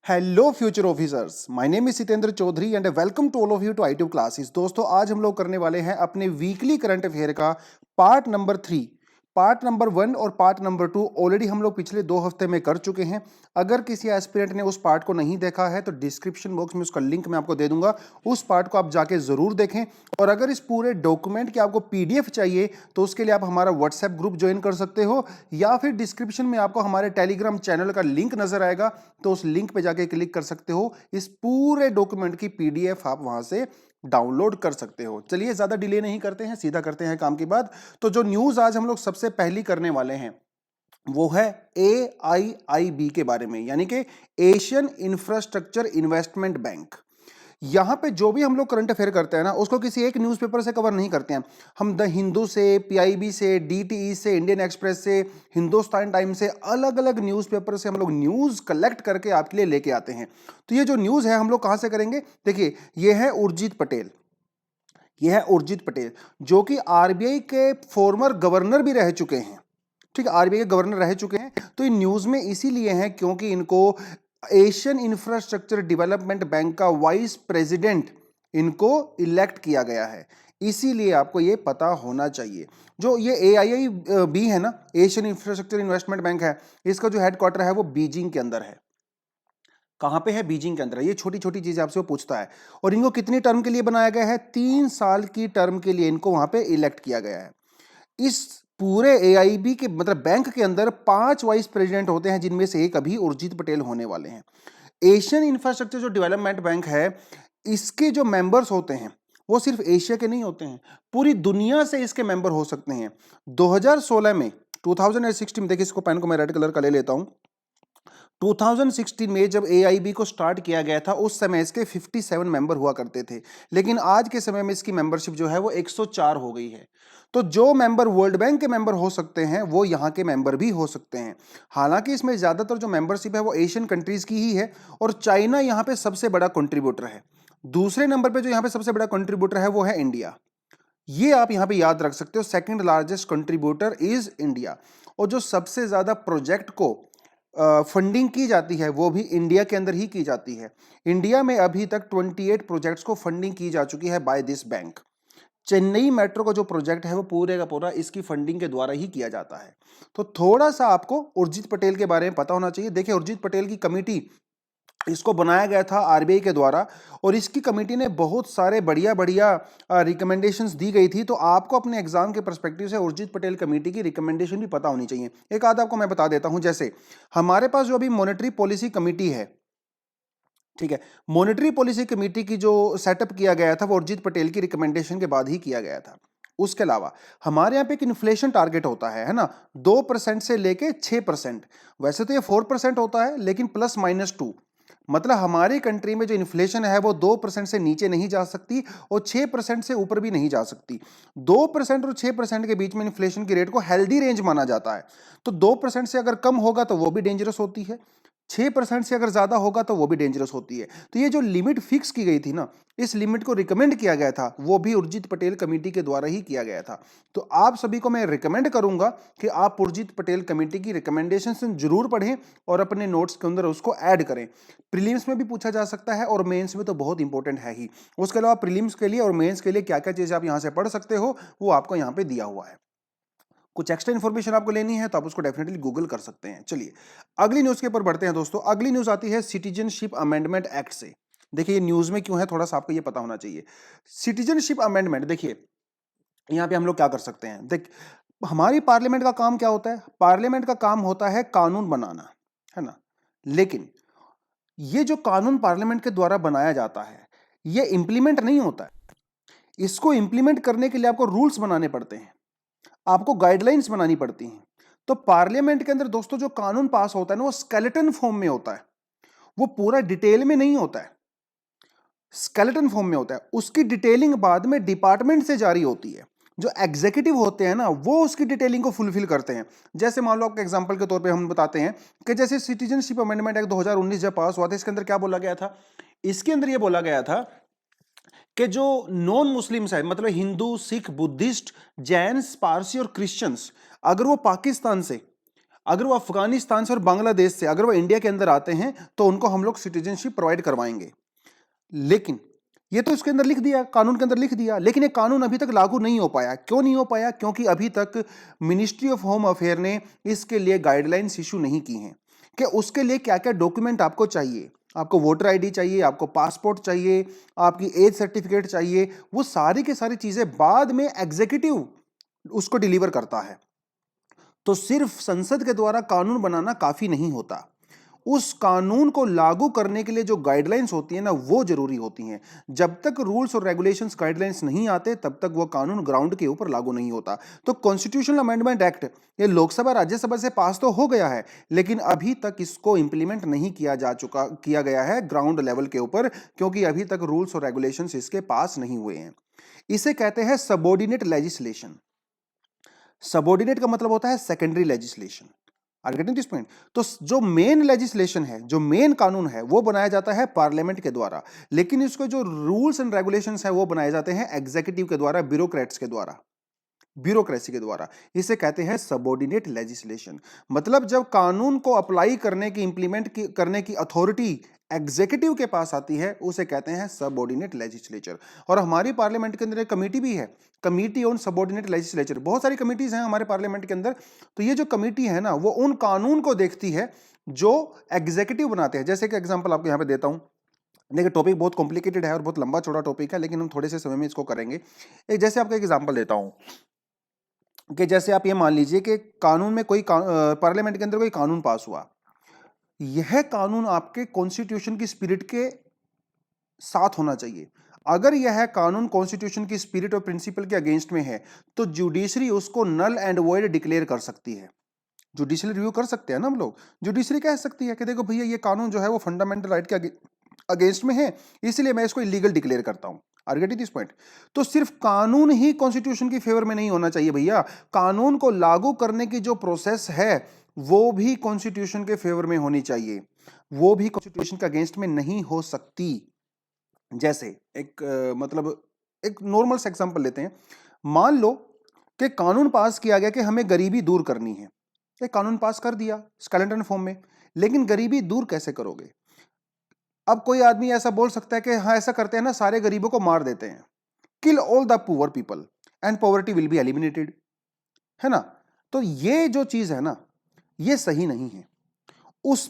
Hello future officers, my name is Sitendra Chaudhary and welcome to all of you to I tube classes. दोस्तों, आज हम लोग करने वाले हैं अपने वीकली करंट अफेयर का पार्ट नंबर 3। पार्ट नंबर 1 और पार्ट नंबर 2 ऑलरेडी हम लोग पिछले 2 हफ्ते में कर चुके हैं। अगर किसी एस्पिरेंट ने उस पार्ट को नहीं देखा है तो डिस्क्रिप्शन बॉक्स में उसका लिंक मैं आपको दे दूंगा, उस पार्ट को आप जाके जरूर देखें। और अगर इस पूरे डॉक्यूमेंट की आपको पीडीएफ चाहिए तो उसके लिए आप हमारा व्हाट्सएप ग्रुप ज्वाइन कर सकते हो, या फिर डिस्क्रिप्शन में आपको हमारे टेलीग्राम चैनल का लिंक नजर आएगा, तो उस लिंक पे जाके क्लिक कर सकते हो। इस पूरे डॉक्यूमेंट की पीडीएफ आप वहां से डाउनलोड कर सकते हो। चलिए, ज्यादा डिले नहीं करते हैं, सीधा करते हैं काम की बात। तो जो न्यूज आज हम लोग सबसे पहली करने वाले हैं वो है AIIB के बारे में, यानी कि एशियन इंफ्रास्ट्रक्चर इन्वेस्टमेंट बैंक। यहां पे जो भी हम लोग करंट अफेयर करते हैं ना, उसको किसी एक न्यूज़पेपर से कवर नहीं करते हैं। हम द हिंदू से, PIB से, DTE से, इंडियन एक्सप्रेस से, हिंदुस्तान टाइम्स से, अलग अलग न्यूज़पेपर से हम लोग न्यूज़ कलेक्ट करके आपके लिए लेके आते हैं। तो ये जो न्यूज़ है हम लोग कहां से करेंगे? देखिए, ये है उर्जित पटेल। यह है उर्जित पटेल, जो कि RBI के फॉर्मर गवर्नर भी रह चुके हैं। ठीक है, RBI के गवर्नर रह चुके हैं। तो इन न्यूज में इसीलिए हैं क्योंकि इनको एशियन इंफ्रास्ट्रक्चर डेवलपमेंट बैंक का वाइस प्रेसिडेंट इनको इलेक्ट किया गया है। इसीलिए आपको ये पता होना चाहिए। जो ये AIIB है ना, एशियन इंफ्रास्ट्रक्चर इन्वेस्टमेंट बैंक है, इसका जो हेडक्वार्टर है वो बीजिंग के अंदर है। कहां पे है? बीजिंग के अंदर है। ये छोटी छोटी चीजें आपसे वो पूछता है। और इनको कितनी टर्म के लिए बनाया गया है? 3 साल की टर्म के लिए इनको वहां पे इलेक्ट किया गया है। इस पूरे AIB के मतलब बैंक के अंदर 5 वाइस प्रेसिडेंट होते हैं, जिनमें से एक अभी उर्जित पटेल होने वाले हैं। एशियन इंफ्रास्ट्रक्चर जो डेवलपमेंट बैंक है, इसके जो मेंबर्स होते हैं वो सिर्फ एशिया के नहीं होते हैं, पूरी दुनिया से इसके मेंबर हो सकते हैं। 2016 में 2016 में, देखिए इसको पेन को मैं रेड कलर का ले लेता हूं। 2016 में जब AIB को स्टार्ट किया गया था, उस समय इसके 57 मेंबर हुआ करते थे, लेकिन आज के समय में इसकी मेंबरशिप जो है वो 104 हो गई है। तो जो मेंबर वर्ल्ड बैंक के मेंबर हो सकते हैं वो यहाँ के मेंबर भी हो सकते हैं। हालांकि इसमें ज्यादातर जो मेंबरशिप है वो एशियन कंट्रीज की ही है, और चाइना यहाँ पे सबसे बड़ा कंट्रीब्यूटर है। दूसरे नंबर पे जो यहाँ पे सबसे बड़ा कंट्रीब्यूटर है वो है इंडिया। ये आप यहाँ पे याद रख सकते हो, second largest contributor is India. और जो सबसे ज्यादा प्रोजेक्ट को फंडिंग की जाती है वो भी इंडिया के अंदर ही की जाती है। इंडिया में अभी तक 28 प्रोजेक्ट्स को फंडिंग की जा चुकी है by this bank. Chennai metro का जो प्रोजेक्ट है वो पूरे का पूरा इसकी फंडिंग के द्वारा ही किया जाता है। तो थोड़ा सा आपको उर्जित पटेल के बारे में पता होना चाहिए। देखिए, उर्जित पटेल की कमेटी, इसको बनाया गया था RBI के द्वारा, और इसकी कमेटी ने बहुत सारे बढ़िया बढ़िया रिकमेंडेशंस दी गई थी। तो आपको अपने एग्जाम के पर्सपेक्टिव से उर्जित पटेल कमेटी की रिकमेंडेशन भी पता होनी चाहिए। एक आध आपको मैं बता देता हूं। जैसे हमारे पास जो अभी मॉनेटरी पॉलिसी कमेटी है, ठीक है, मॉनेटरी पॉलिसी कमेटी की जो सेटअप किया गया था वो उर्जित पटेल की रिकमेंडेशन के बाद ही किया गया था। उसके अलावा हमारे यहाँ पे एक इन्फ्लेशन टारगेट होता है ना, 2% से लेके 6%। वैसे तो ये 4% होता है, लेकिन +-2, मतलब हमारी कंट्री में जो इन्फ्लेशन है वो 2% से नीचे नहीं जा सकती और 6% से ऊपर भी नहीं जा सकती। 2% और 6% के बीच में इन्फ्लेशन की रेट को हेल्दी रेंज माना जाता है। तो 2% से अगर कम होगा तो वो भी डेंजरस होती है, 6% से अगर ज्यादा होगा तो वो भी डेंजरस होती है। तो ये जो लिमिट फिक्स की गई थी ना, इस लिमिट को रिकमेंड किया गया था, वो भी उर्जित पटेल कमेटी के द्वारा ही किया गया था। तो आप सभी को मैं रिकमेंड करूंगा कि आप उर्जित पटेल कमेटी की रिकमेंडेशन जरूर पढ़ें और अपने नोट्स के अंदर उसको ऐड करें। प्रीलिम्स में भी पूछा जा सकता है और मेंस में तो बहुत इंपॉर्टेंट है ही। उसके अलावा प्रीलिम्स के लिए और मेंस के लिए क्या क्या चीजें आप यहां से पढ़ सकते हो वो आपको यहां पे दिया हुआ है। कुछ एक्स्ट्रा इन्फॉर्मेशन आपको लेनी है तो आप उसको डेफिनेटली गूगल कर सकते हैं। चलिए, अगली न्यूज के ऊपर बढ़ते हैं दोस्तों। अगली न्यूज आती है सिटीजनशिप अमेंडमेंट एक्ट से। देखिए, ये न्यूज में क्यों है थोड़ा सा आपको ये पता होना चाहिए। सिटीजनशिप अमेंडमेंट, देखिए यहां पे हम लोग क्या कर सकते हैं। देख, हमारी पार्लियामेंट का काम क्या होता है? पार्लियामेंट का काम होता है कानून बनाना, है ना। लेकिन ये जो कानून पार्लियामेंट के द्वारा बनाया जाता है, ये इंप्लीमेंट नहीं होता है। इसको इंप्लीमेंट करने के लिए आपको रूल्स बनाने पड़ते हैं, आपको गाइडलाइंस बनानी पड़ती हैं। तो पार्लियामेंट के अंदर दोस्तों जो कानून पास होता है ना, वो स्केलेटन फॉर्म में होता है, वो पूरा डिटेल में नहीं होता है, स्केलेटन फॉर्म में होता है। उसकी डिटेलिंग बाद में डिपार्टमेंट से जारी होती है। जो एग्जीक्यूटिव होते हैं ना, वो उसकी डिटेलिंग को फुलफिल करते हैं। जैसे मान लो, आपके एग्जांपल के तौर पे हम बताते हैं कि जैसे सिटीजनशिप अमेंडमेंट एक्ट 2019 जब पास हुआ था, इसके अंदर क्या बोला गया था? इसके अंदर यह बोला गया था कि जो नॉन मुस्लिम्स है, मतलब हिंदू, सिख, बुद्धिस्ट, जैन, पारसी और क्रिश्चियंस, अगर वो पाकिस्तान से अगर वो अफगानिस्तान से और बांग्लादेश से अगर वो इंडिया के अंदर आते हैं तो उनको हम लोग सिटीजनशिप प्रोवाइड करवाएंगे। लेकिन ये तो इसके अंदर लिख दिया, कानून के अंदर लिख दिया, लेकिन ये कानून अभी तक लागू नहीं हो पाया। क्यों नहीं हो पाया? क्योंकि अभी तक मिनिस्ट्री ऑफ होम अफेयर ने इसके लिए गाइडलाइंस इशू नहीं की हैं कि उसके लिए क्या क्या डॉक्यूमेंट आपको चाहिए। आपको वोटर आईडी चाहिए, आपको पासपोर्ट चाहिए, आपकी एज सर्टिफिकेट चाहिए, वो सारी की सारी चीजें बाद में एग्जीक्यूटिव उसको डिलीवर करता है। तो सिर्फ संसद के द्वारा कानून बनाना काफी नहीं होता, उस कानून को लागू करने के लिए जो गाइडलाइंस होती है ना, वो जरूरी होती हैं। जब तक रूल्स और रेगुलेशंस गाइडलाइंस नहीं आते तब तक वो कानून ग्राउंड के ऊपर लागू नहीं होता। तो कॉन्स्टिट्यूशनल अमेंडमेंट एक्ट ये लोकसभा राज्यसभा से पास तो हो गया है, लेकिन अभी तक इसको इंप्लीमेंट नहीं किया गया है ग्राउंड लेवल के ऊपर, क्योंकि अभी तक रूल्स और रेगुलेशंस इसके पास नहीं हुए हैं। इसे कहते हैं सबऑर्डिनेट लेजिस्लेशन। सबऑर्डिनेट का मतलब होता है secondary legislation. Are getting this point? तो जो मेन लेजिस्लेशन है, जो मेन कानून है, वो बनाया जाता है पार्लियामेंट के द्वारा, लेकिन इसको जो रूल्स एंड रेगुलेशंस है वो बनाए जाते हैं एग्जीक्यूटिव के द्वारा, ब्यूरोक्रेट्स के द्वारा, ब्यूरोक्रेसी के द्वारा। इसे कहते हैं सबऑर्डिनेट लेजिस्लेशन। मतलब जब कानून को अप्लाई करने की, करने की अथॉरिटी एग्जीक्यूटिव के पास आती है, उसे कहते हैं सबऑर्डिनेट लेजिस्लेचर। और हमारी पार्लियामेंट के अंदर एक कमेटी भी है, कमेटी ऑन सबऑर्डिनेट लेजिस्लेचर। बहुत सारी कमेटीज हैं हमारे पार्लियामेंट के अंदर। तो ये जो कमेटी है ना, वो उन कानून को देखती है जो एग्जीक्यूटिव बनाते हैं। जैसे कि एग्जांपल आपको यहां पे देता हूं। देखिए, टॉपिक बहुत कॉम्प्लिकेटेड है और बहुत लंबा चौड़ा टॉपिक है, लेकिन हम थोड़े से समय में इसको करेंगे। एक जैसे आपको एक एग्जांपल देता हूं कि जैसे आप ये मान लीजिए कि कानून में कोई पार्लियामेंट के अंदर कोई कानून पास हुआ। यह कानून आपके कॉन्स्टिट्यूशन की स्पिरिट के साथ होना चाहिए। अगर यह कानून कॉन्स्टिट्यूशन की स्पिरिट और प्रिंसिपल के अगेंस्ट में है तो जुडिशरी उसको नल एंड वॉइड डिक्लेयर कर सकती है। जुडिशियल रिव्यू कर सकते हैं ना हम लोग। जुडिशरी कह सकती है कि देखो भैया, ये कानून जो है वो फंडामेंटल राइट के अगेंस्ट में है, इसलिए मैं इसको इलीगल डिक्लेयर करता हूं। Are getting this point? तो सिर्फ कानून ही कॉन्स्टिट्यूशन की फेवर में नहीं होना चाहिए भैया, कानून को लागू करने की जो प्रोसेस है वो भी कॉन्स्टिट्यूशन के फेवर में होनी चाहिए, वो भी कॉन्स्टिट्यूशन के अगेंस्ट में नहीं हो सकती। जैसे मतलब एक नॉर्मल सा एग्जांपल लेते हैं। मान लो कि कानून पास किया गया कि हमें गरीबी दूर करनी है। ये कानून पास कर दिया स्केलेटन फॉर्म में, लेकिन गरीबी दूर कैसे करोगे? अब कोई आदमी ऐसा बोल सकता है कि हाँ, ऐसा करते हैं ना, सारे गरीबों को मार देते हैं, kill all the poor people and poverty will be eliminated, है ना? तो ये जो चीज है ना, ये सही नहीं है। उस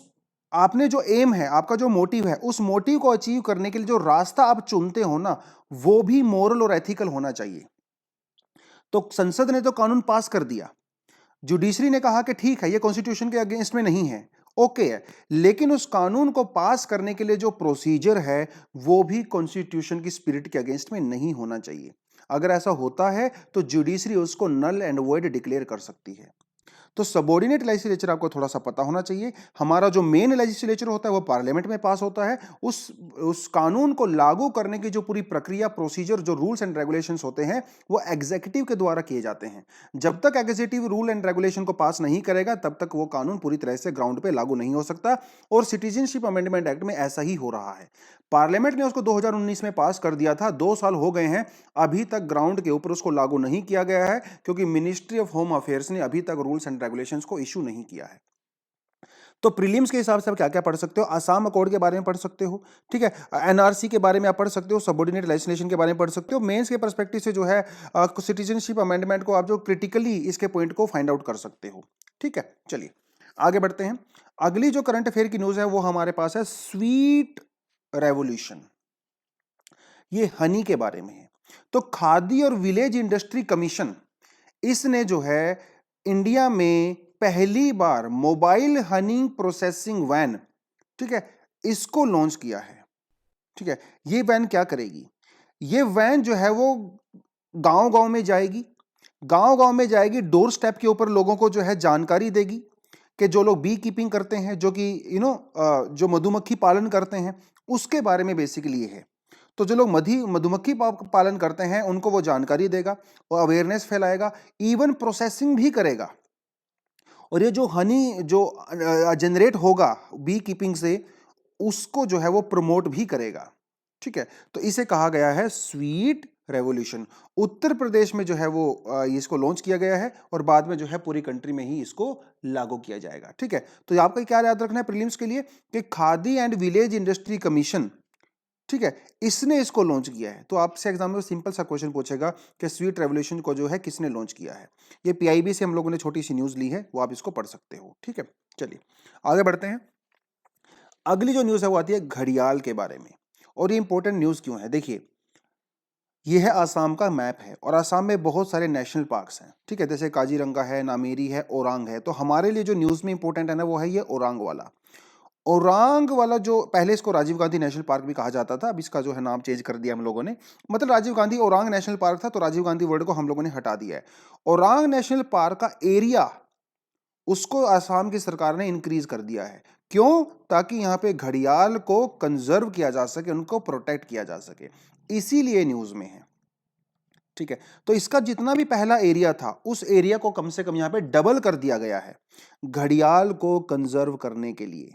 आपने जो एम है, आपका जो मोटिव है, उस मोटिव को अचीव करने के लिए जो रास्ता आप चुनते हो ना, वो भी मोरल और एथिकल होना चाहिए। तो संसद ने तो कानून पास कर दिया, जुडिशरी ने कहा कि ठीक है, ये कॉन्स्टिट्यूशन के अगेंस्ट में नहीं है, ओके है, लेकिन उस कानून को पास करने के लिए जो प्रोसीजर है वो भी कॉन्स्टिट्यूशन की स्पिरिट के अगेंस्ट में नहीं होना चाहिए। अगर ऐसा होता है तो जुडिशरी उसको नल एंड वॉइड डिक्लेयर कर सकती है। तो सबऑर्डिनेट लेजिस्लेचर आपको थोड़ा सा पता होना चाहिए। हमारा जो मेन लेजिस्लेचर होता है वो पार्लियामेंट में पास होता है। उस कानून को लागू करने की जो पूरी प्रक्रिया, प्रोसीजर, जो रूल्स एंड रेगुलेशंस होते हैं वो एग्जीक्यूटिव के द्वारा किए जाते हैं। जब तक एग्जीक्यूटिव रूल एंड रेगुलेशन को पास नहीं करेगा तब तक वो कानून पूरी तरह से ग्राउंड पे लागू नहीं हो सकता। और सिटीजनशिप अमेंडमेंट एक्ट में ऐसा ही हो रहा है। पार्लियामेंट ने उसको 2019 में पास कर दिया था, 2 साल हो गए हैं, अभी तक ग्राउंड के ऊपर उसको लागू नहीं किया गया है, क्योंकि मिनिस्ट्री ऑफ होम अफेयर्स ने अभी तक रूल्स एंड रेगुलेशंस को इशू नहीं किया है। तो प्रीलिम्स के हिसाब से आप क्या क्या पढ़ सकते हो? आसाम अकॉर्ड के बारे में पढ़ सकते हो, ठीक है, एनआरसी के बारे में आप पढ़ सकते हो, सबऑर्डिनेट लेजिस्लेशन के बारे में पढ़ सकते हो। मेंस के पर्सपेक्टिव से जो है सिटीजनशिप अमेंडमेंट को आप जो क्रिटिकली इसके पॉइंट को फाइंड आउट कर सकते हो। ठीक है, चलिए आगे बढ़ते हैं। अगली जो करंट अफेयर की न्यूज है वो हमारे पास है स्वीट रेवोल्यूशन। ये हनी के बारे में है। तो खादी और विलेज इंडस्ट्री कमीशन, इसने जो है इंडिया में पहली बार मोबाइल हनी प्रोसेसिंग वैन, ठीक है, इसको लॉन्च किया है। ठीक है, ये वैन क्या करेगी? ये वैन जो है वो गांव गांव में जाएगी, गांव गांव में जाएगी, डोर स्टेप के ऊपर लोगों को जो है जानकारी देगी कि जो लोग बी कीपिंग करते हैं, जो कि जो मधुमक्खी पालन करते हैं, उसके बारे में बेसिकली ये है। तो जो लोग मधुमक्खी पालन करते हैं उनको वो जानकारी देगा, वो अवेयरनेस फैलाएगा, इवन प्रोसेसिंग भी करेगा। और ये जो हनी जो जनरेट होगा बी कीपिंग से, उसको जो है वो प्रमोट भी करेगा। ठीक है, तो इसे कहा गया है स्वीट रेवोल्यूशन। उत्तर प्रदेश में जो है वो इसको लॉन्च किया गया है और बाद में जो है पूरी कंट्री में ही इसको लागू किया जाएगा। ठीक है, तो आपको क्या याद रखना है प्रीलिम्स के लिए कि khadi and village industry commission, ठीक है, इसने इसको लॉन्च किया है। तो आपसे एग्जाम में सिंपल सा क्वेश्चन पूछेगा कि स्वीट रेवोल्यूशन को जो है किसने लॉन्च किया है। ये पीआईबी से हम लोगों ने छोटी सी न्यूज ली है, वो आप इसको पढ़ सकते हो। ठीक है, चलिए आगे बढ़ते हैं। अगली जो न्यूज है वो आती है घड़ियाल के बारे में। और ये इंपॉर्टेंट न्यूज क्यों है, देखिए ये है आसाम का मैप है और आसाम में बहुत सारे नेशनल पार्क्स हैं। ठीक है, जैसे काजीरंगा है, नामेरी है, ओरांग है। तो हमारे लिए जो न्यूज में इंपॉर्टेंट है ना वो है ये ओरांग वाला। ओरांग वाला जो पहले इसको राजीव गांधी नेशनल पार्क भी कहा जाता था, अब इसका जो है नाम चेंज कर दिया हम लोगों ने। मतलब राजीव गांधी ओरांग नेशनल पार्क था, तो राजीव गांधी वर्ड को हम लोगों ने हटा दिया है। ओरांग नेशनल पार्क का एरिया उसको आसाम की सरकार ने इंक्रीज कर दिया है। क्यों? ताकि यहां पे घड़ियाल को कंजर्व किया जा सके, उनको प्रोटेक्ट किया जा सके, इसीलिए न्यूज में है। ठीक है, तो इसका जितना भी पहला एरिया था उस एरिया को कम से कम यहां पे डबल कर दिया गया है घड़ियाल को कंजर्व करने के लिए।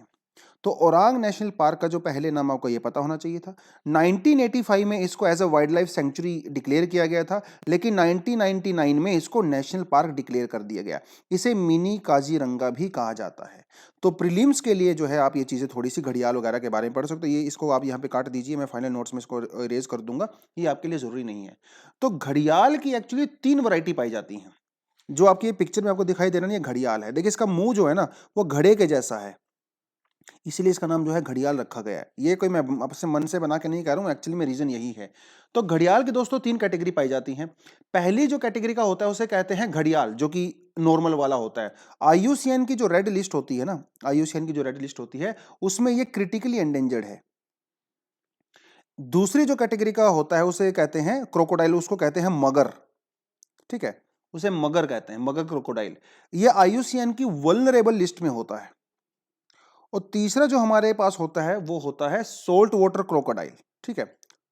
तो ओरांग नेशनल पार्क का जो पहले नाम आपको ये पता होना चाहिए था। 1985 में इसको as a wildlife sanctuary declare किया गया था, लेकिन 1999 में इसको नेशनल पार्क डिक्लेयर कर दिया गया। इसे मिनी काजीरंगा भी कहा जाता है। तो प्रीलिम्स के लिए जो है आप ये चीजें थोड़ी सी घड़ियाल वगैरह के बारे में पढ़ सकते हो। ये इसको आप यहाँ पे काट दीजिए, मैं फाइनल नोट्स में इसको इरेज कर दूंगा, ये आपके लिए जरूरी नहीं है। तो घड़ियाल की एक्चुअली 3 वैरायटी पाई जाती हैं। जो आपकी पिक्चर में आपको दिखाई दे रहा है, ये घड़ियाल है। देखिए इसका मुंह जो है ना वो घड़े के जैसा है, इसीलिए इसका नाम जो है घड़ियाल रखा गया है। ये कोई मैं अपने मन से बना के नहीं कह रहा हूँ, एक्चुअली में रीजन यही है। तो घड़ियाल की दोस्तों 3 कैटेगरी पाई जाती हैं। पहली जो कैटेगरी का होता है उसे कहते हैं घड़ियाल, जो कि नॉर्मल वाला होता है। आईयूसीएन की जो रेड लिस्ट होती है ना, आईयूसीएन की जो रेड लिस्ट होती है उसमें ये क्रिटिकली एंडेंजर्ड है। दूसरी जो कैटेगरी का होता है उसे कहते हैं क्रोकोडाइल, उसको कहते हैं मगर। ठीक है, उसे मगर कहते हैं, मगर क्रोकोडाइल। ये आईयूसीएन की वल्नरेबल लिस्ट में होता है। और तीसरा जो हमारे पास होता है वो होता है सोल्ट वाटर क्रोकोडाइल। ठीक है,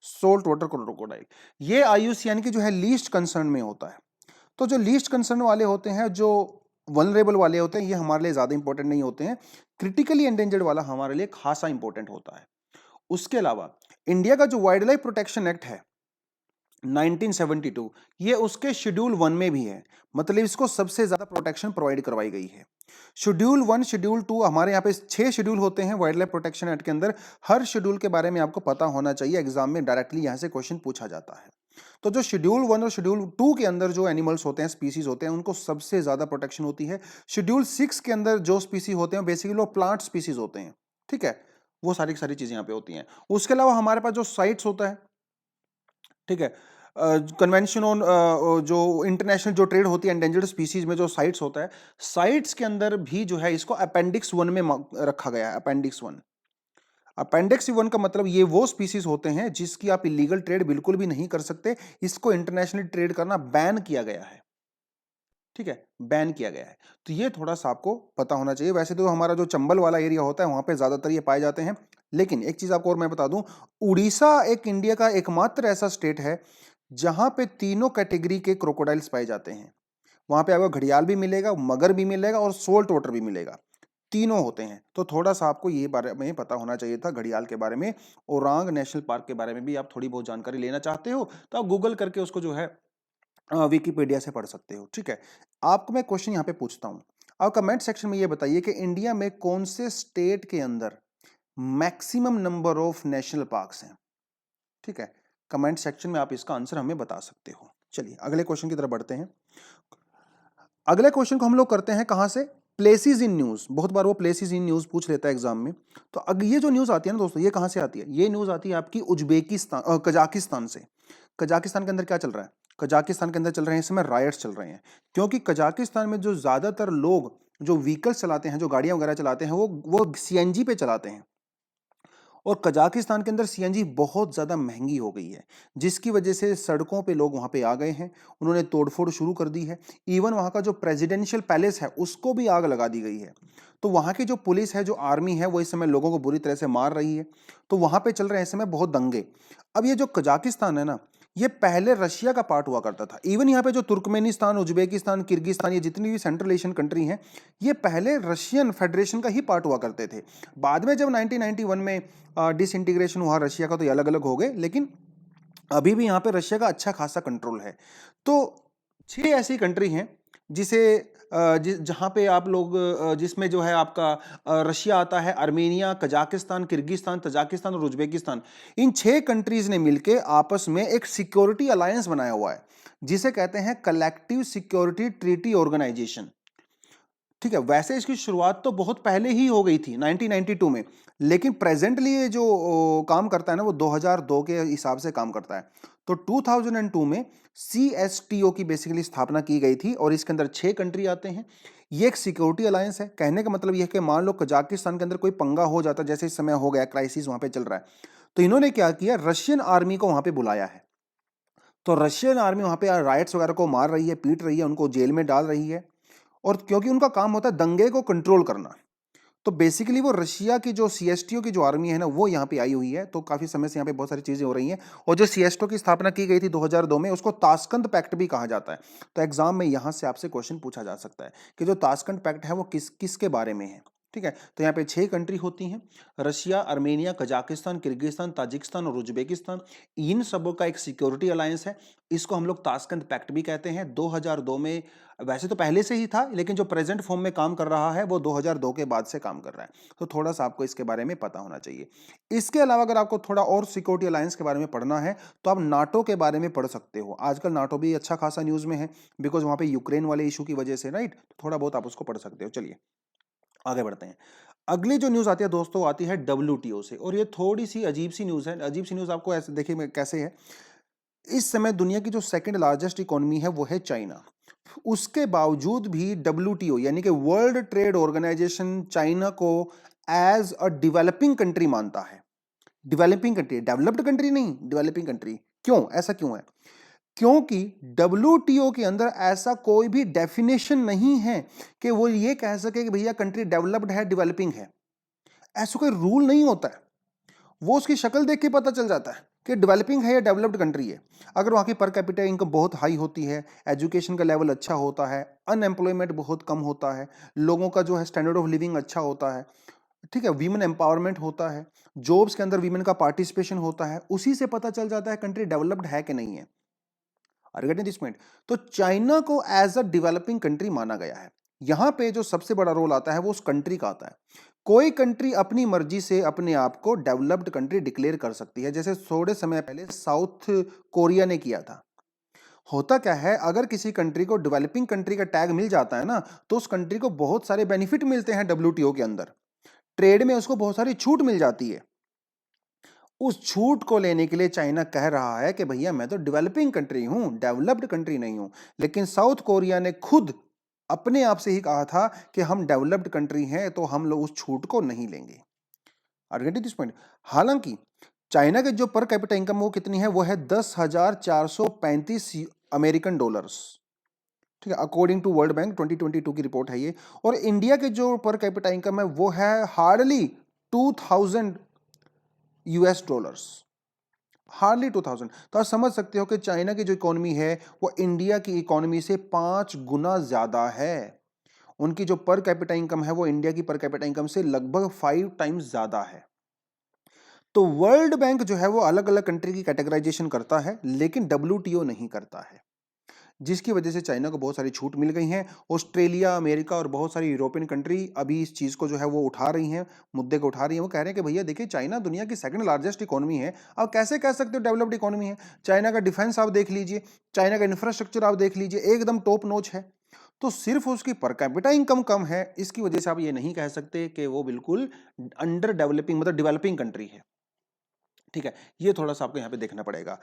सोल्ट वाटर क्रोकोडाइल ये आईयूसीएन की जो है लीस्ट कंसर्न में होता है। तो जो लीस्ट कंसर्न वाले होते हैं, जो वल्नरेबल वाले होते हैं, ये हमारे लिए ज्यादा इंपॉर्टेंट नहीं होते हैं। क्रिटिकली एंडेंजर्ड वाला हमारे लिए खासा इंपॉर्टेंट होता है। उसके अलावा इंडिया का जो वाइल्ड लाइफ प्रोटेक्शन एक्ट है 1972, ये उसके शेड्यूल 1 में भी है। मतलब इसको सबसे ज्यादा प्रोटेक्शन प्रोवाइड करवाई गई है। शेड्यूल 1, शेड्यूल 2, हमारे यहाँ पे 6 शेड्यूल होते हैं वाइल्ड लाइफ प्रोटेक्शन एक्ट के अंदर। हर शेड्यूल के बारे में आपको पता होना चाहिए, एग्जाम में डायरेक्टली यहाँ से क्वेश्चन पूछा जाता है। तो जो शेड्यूल 1 और शेड्यूल 2 के अंदर जो एनिमल्स होते हैं, स्पीसीज होते हैं, उनको सबसे ज्यादा प्रोटेक्शन होती है। शेड्यूल 6 के अंदर जो स्पीसी होते हैं बेसिकली वो प्लांट स्पीसीज होते हैं। ठीक है, वो सारी की सारी चीजें यहाँ पे होती हैं। उसके अलावा हमारे पास जो साइट्स होता है, ठीक है, कन्वेंशन ऑन जो इंटरनेशनल जो ट्रेड होती है एंडेंजर्ड स्पीसीज में जो साइट्स होता है, साइट्स के अंदर भी जो है इसको अपेंडिक्स 1 में रखा गया है। अपेंडिक्स 1, अपेंडिक्स 1 का मतलब ये वो स्पीसीज होते हैं जिसकी आप इलीगल ट्रेड बिल्कुल भी नहीं कर सकते। इसको इंटरनेशनली ट्रेड करना बैन किया गया है। ठीक है, बैन किया गया है। तो ये थोड़ा सा आपको पता होना चाहिए। वैसे तो हमारा जो चंबल वाला एरिया होता है वहां पे ज्यादातर ये पाए जाते हैं, लेकिन एक चीज आपको और मैं बता दूं, उड़ीसा एक इंडिया का एकमात्र ऐसा स्टेट है जहां पे तीनों कैटेगरी के क्रोकोडाइल्स पाए जाते हैं। वहां पे आपको घड़ियाल भी मिलेगा, मगर भी मिलेगा और सोल्ट वाटर भी मिलेगा, तीनों होते हैं। तो थोड़ा सा आपको ये बारे में पता होना चाहिए था घड़ियाल के बारे में। ओरांग नेशनल पार्क के बारे में भी आप थोड़ी बहुत जानकारी लेना चाहते हो तो आप गूगल करके उसको जो है विकिपीडिया से पढ़ सकते हो। ठीक है, आपको मैं क्वेश्चन यहाँ पे पूछता हूँ, आप कमेंट सेक्शन में ये बताइए कि इंडिया में कौन से स्टेट के अंदर maximum number of national parks हैं। ठीक है, कमेंट सेक्शन में आप इसका आंसर हमें बता सकते हो। चलिए अगले क्वेश्चन की तरफ बढ़ते हैं। अगले क्वेश्चन को हम लोग करते हैं कहां से, प्लेसेस इन न्यूज। बहुत बार वो प्लेसेस इन न्यूज पूछ लेता है एग्जाम में। तो अगर ये जो न्यूज आती है ना दोस्तों, ये कहां से आती है? ये न्यूज आती है आपकी उज्बेकिस्तान, कजाकिस्तान से। कजाकिस्तान के अंदर क्या चल रहा है? कजाकिस्तान के अंदर चल रहे हैं इस समय रायट्स चल रहे हैं, क्योंकि कजाकिस्तान में जो ज्यादातर लोग जो व्हीकल्स चलाते हैं, जो गाड़ियां वगैरह चलाते हैं, वो सीएनजी पे चलाते हैं। और कजाकिस्तान के अंदर सीएनजी बहुत ज़्यादा महंगी हो गई है, जिसकी वजह से सड़कों पे लोग वहाँ पे आ गए हैं, उन्होंने तोड़फोड़ शुरू कर दी है। इवन वहाँ का जो प्रेसिडेंशियल पैलेस है उसको भी आग लगा दी गई है। तो वहाँ की जो पुलिस है, जो आर्मी है, वो इस समय लोगों को बुरी तरह से मार रही है। तो वहाँ पे चल रहे हैं इस समय बहुत दंगे। अब ये जो कजाकिस्तान है ना, ये पहले रशिया का पार्ट हुआ करता था। इवन यहाँ पे जो तुर्कमेनिस्तान, उज्बेकिस्तान, किर्गिस्तान, ये जितनी भी सेंट्रल एशियन कंट्री हैं, ये पहले रशियन फेडरेशन का ही पार्ट हुआ करते थे। बाद में जब 1991 में डिसइंटीग्रेशन हुआ रशिया का, तो ये अलग अलग हो गए, लेकिन अभी भी यहाँ पे रशिया का अच्छा खासा कंट्रोल है। तो 6 ऐसी कंट्री हैं जिसे जहाँ पे आप लोग जिसमें जो है आपका रशिया आता है, आर्मेनिया, कजाकिस्तान, किर्गिस्तान, तजाकिस्तान और उज्बेकिस्तान। इन 6 कंट्रीज ने मिलकर आपस में एक सिक्योरिटी अलायंस बनाया हुआ है, जिसे कहते हैं कलेक्टिव सिक्योरिटी ट्रीटी ऑर्गेनाइजेशन। ठीक है, वैसे इसकी शुरुआत तो बहुत पहले ही हो गई थी 1992 में, लेकिन प्रेजेंटली ये जो काम करता है ना वो 2002 के हिसाब से काम करता है। तो 2002 में CSTO की बेसिकली स्थापना की गई थी और इसके अंदर 6 कंट्री आते हैं। ये एक सिक्योरिटी अलायंस है। कहने का मतलब यह है कि मान लो कजाकिस्तान के अंदर कोई पंगा हो जाता, जैसे इस समय हो गया, क्राइसिस वहां पे चल रहा है, तो इन्होंने क्या किया, रशियन आर्मी को वहां पे बुलाया है। तो रशियन आर्मी वहां पे राइट्स वगैरह को मार रही है, पीट रही है, उनको जेल में डाल रही है, और क्योंकि उनका काम होता है दंगे को कंट्रोल करना, तो बेसिकली वो रशिया की जो CSTO की जो आर्मी है ना वो यहाँ पे आई हुई है। तो काफी समय से यहाँ पे बहुत सारी चीजें हो रही हैं। और जो CSTO की स्थापना की गई थी 2002 में, उसको ताशकंद पैक्ट भी कहा जाता है। तो एग्जाम में यहाँ से आपसे क्वेश्चन पूछा जा सकता है कि जो ताशकंद पैक्ट है वो किसके बारे में है। ठीक है, तो यहाँ पे 6 कंट्री होती हैं, Russia, Armenia, Kazakhstan, Kyrgyzstan, Tajikistan और उज्बेकिस्तान। इन सबों का एक सिक्योरिटी अलायंस है। इसको हम लोग ताशकंद पैक्ट भी कहते हैं। 2002 में, वैसे तो पहले से ही था, लेकिन जो प्रेजेंट फॉर्म में काम कर रहा है वो 2002 के बाद से काम कर रहा है। तो थोड़ा सा आपको इसके बारे में पता होना चाहिए। इसके अलावा अगर आपको थोड़ा और सिक्योरिटी अलायंस के बारे में पढ़ना है तो आप नाटो के बारे में पढ़ सकते हो। आजकल नाटो भी अच्छा खासा न्यूज में है, बिकॉज वहां पे यूक्रेन वाले इशू की वजह से, राइट, थोड़ा बहुत आप उसको पढ़ सकते हो। चलिए आगे बढ़ते हैं। अगली जो न्यूज आती है दोस्तों, आती है WTO से, और ये थोड़ी सी अजीब सी न्यूज है। अजीब सी न्यूज आपको ऐसे देखिए कैसे है। इस समय दुनिया की जो सेकंड लार्जेस्ट इकोनॉमी है वो है चाइना। उसके बावजूद भी WTO यानी कि वर्ल्ड ट्रेड ऑर्गेनाइजेशन चाइना को एज अ डेवलपिंग कंट्री मानता है। डेवलपिंग कंट्री, डेवलप्ड कंट्री नहीं, डेवलपिंग कंट्री। क्यों, ऐसा क्यों है? क्योंकि WTO के अंदर ऐसा कोई भी डेफिनेशन नहीं है कि वो ये कह सके कि भैया कंट्री डेवलप्ड है, डेवलपिंग है। ऐसा कोई रूल नहीं होता है। वो उसकी शक्ल देख के पता चल जाता है कि डेवलपिंग है या डेवलप्ड कंट्री है। अगर वहाँ की पर कैपिटा इनकम बहुत हाई होती है, एजुकेशन का लेवल अच्छा होता है, अनएम्प्लॉयमेंट बहुत कम होता है, लोगों का जो है स्टैंडर्ड ऑफ लिविंग अच्छा होता है, ठीक है, वीमेन एम्पावरमेंट होता है, जॉब्स के अंदर वीमेन का पार्टिसिपेशन होता है, उसी से पता चल जाता है कंट्री डेवलप्ड है कि नहीं है। This point. तो चाइना को एज अ डेवलपिंग कंट्री माना गया है। यहां पे जो सबसे बड़ा रोल आता है वो उस कंट्री का आता है। कोई कंट्री अपनी मर्जी से अपने आप को डेवलप्ड कंट्री डिक्लेयर कर सकती है, जैसे थोड़े समय पहले साउथ कोरिया ने किया था। होता क्या है, अगर किसी कंट्री को डेवलपिंग कंट्री का टैग मिल जाता है ना, तो उस कंट्री को बहुत सारे बेनिफिट मिलते हैं WTO के अंदर। ट्रेड में उसको बहुत सारी छूट मिल जाती है। उस छूट को लेने के लिए चाइना कह रहा है कि भैया मैं तो डेवलपिंग कंट्री हूं, डेवलप्ड कंट्री नहीं हूं। लेकिन साउथ कोरिया ने खुद अपने आप से ही कहा था कि हम डेवलप्ड कंट्री हैं, तो हम लोग उस छूट को नहीं लेंगे। This point. हालांकि चाइना के जो पर कैपिटा इनकम वो कितनी है, वो है 10,435 अमेरिकन डॉलर्स। ठीक है, अकॉर्डिंग टू वर्ल्ड बैंक 2022 की रिपोर्ट है ये। और इंडिया के जो पर कैपिटा इनकम है वो है हार्डली 2000 US डॉलर्स, हार्डली 2000। तो आप समझ सकते हो कि चाइना की जो इकोनॉमी है वो इंडिया की इकोनॉमी से 5 गुना ज्यादा है। उनकी जो पर कैपिटा इनकम है वो इंडिया की पर कैपिटा इनकम से लगभग 5 टाइम्स ज्यादा है। तो वर्ल्ड बैंक जो है वो अलग अलग कंट्री की कैटेगराइजेशन करता है, लेकिन WTO नहीं करता है, जिसकी वजह से चाइना को बहुत सारी छूट मिल गई हैं। ऑस्ट्रेलिया, अमेरिका और बहुत सारी यूरोपियन कंट्री अभी इस चीज़ को जो है वो उठा रही हैं, मुद्दे को उठा रही हैं। वो कह रहे हैं कि भैया देखिए चाइना दुनिया की सेकंड लार्जेस्ट इकोनॉमी है, आप कैसे कह सकते हो डेवलप्ड इकोनॉमी है? चाइना का डिफेंस आप देख लीजिए, चाइना का इंफ्रास्ट्रक्चर आप देख लीजिए, एकदम टॉप नॉच है। तो सिर्फ उसकी पर कैपिटा इनकम कम है, इसकी वजह से आप ये नहीं कह सकते कि वो बिल्कुल अंडर डेवलपिंग मतलब डेवलपिंग कंट्री है। ठीक है, ये थोड़ा सा आपको यहाँ पे देखना पड़ेगा।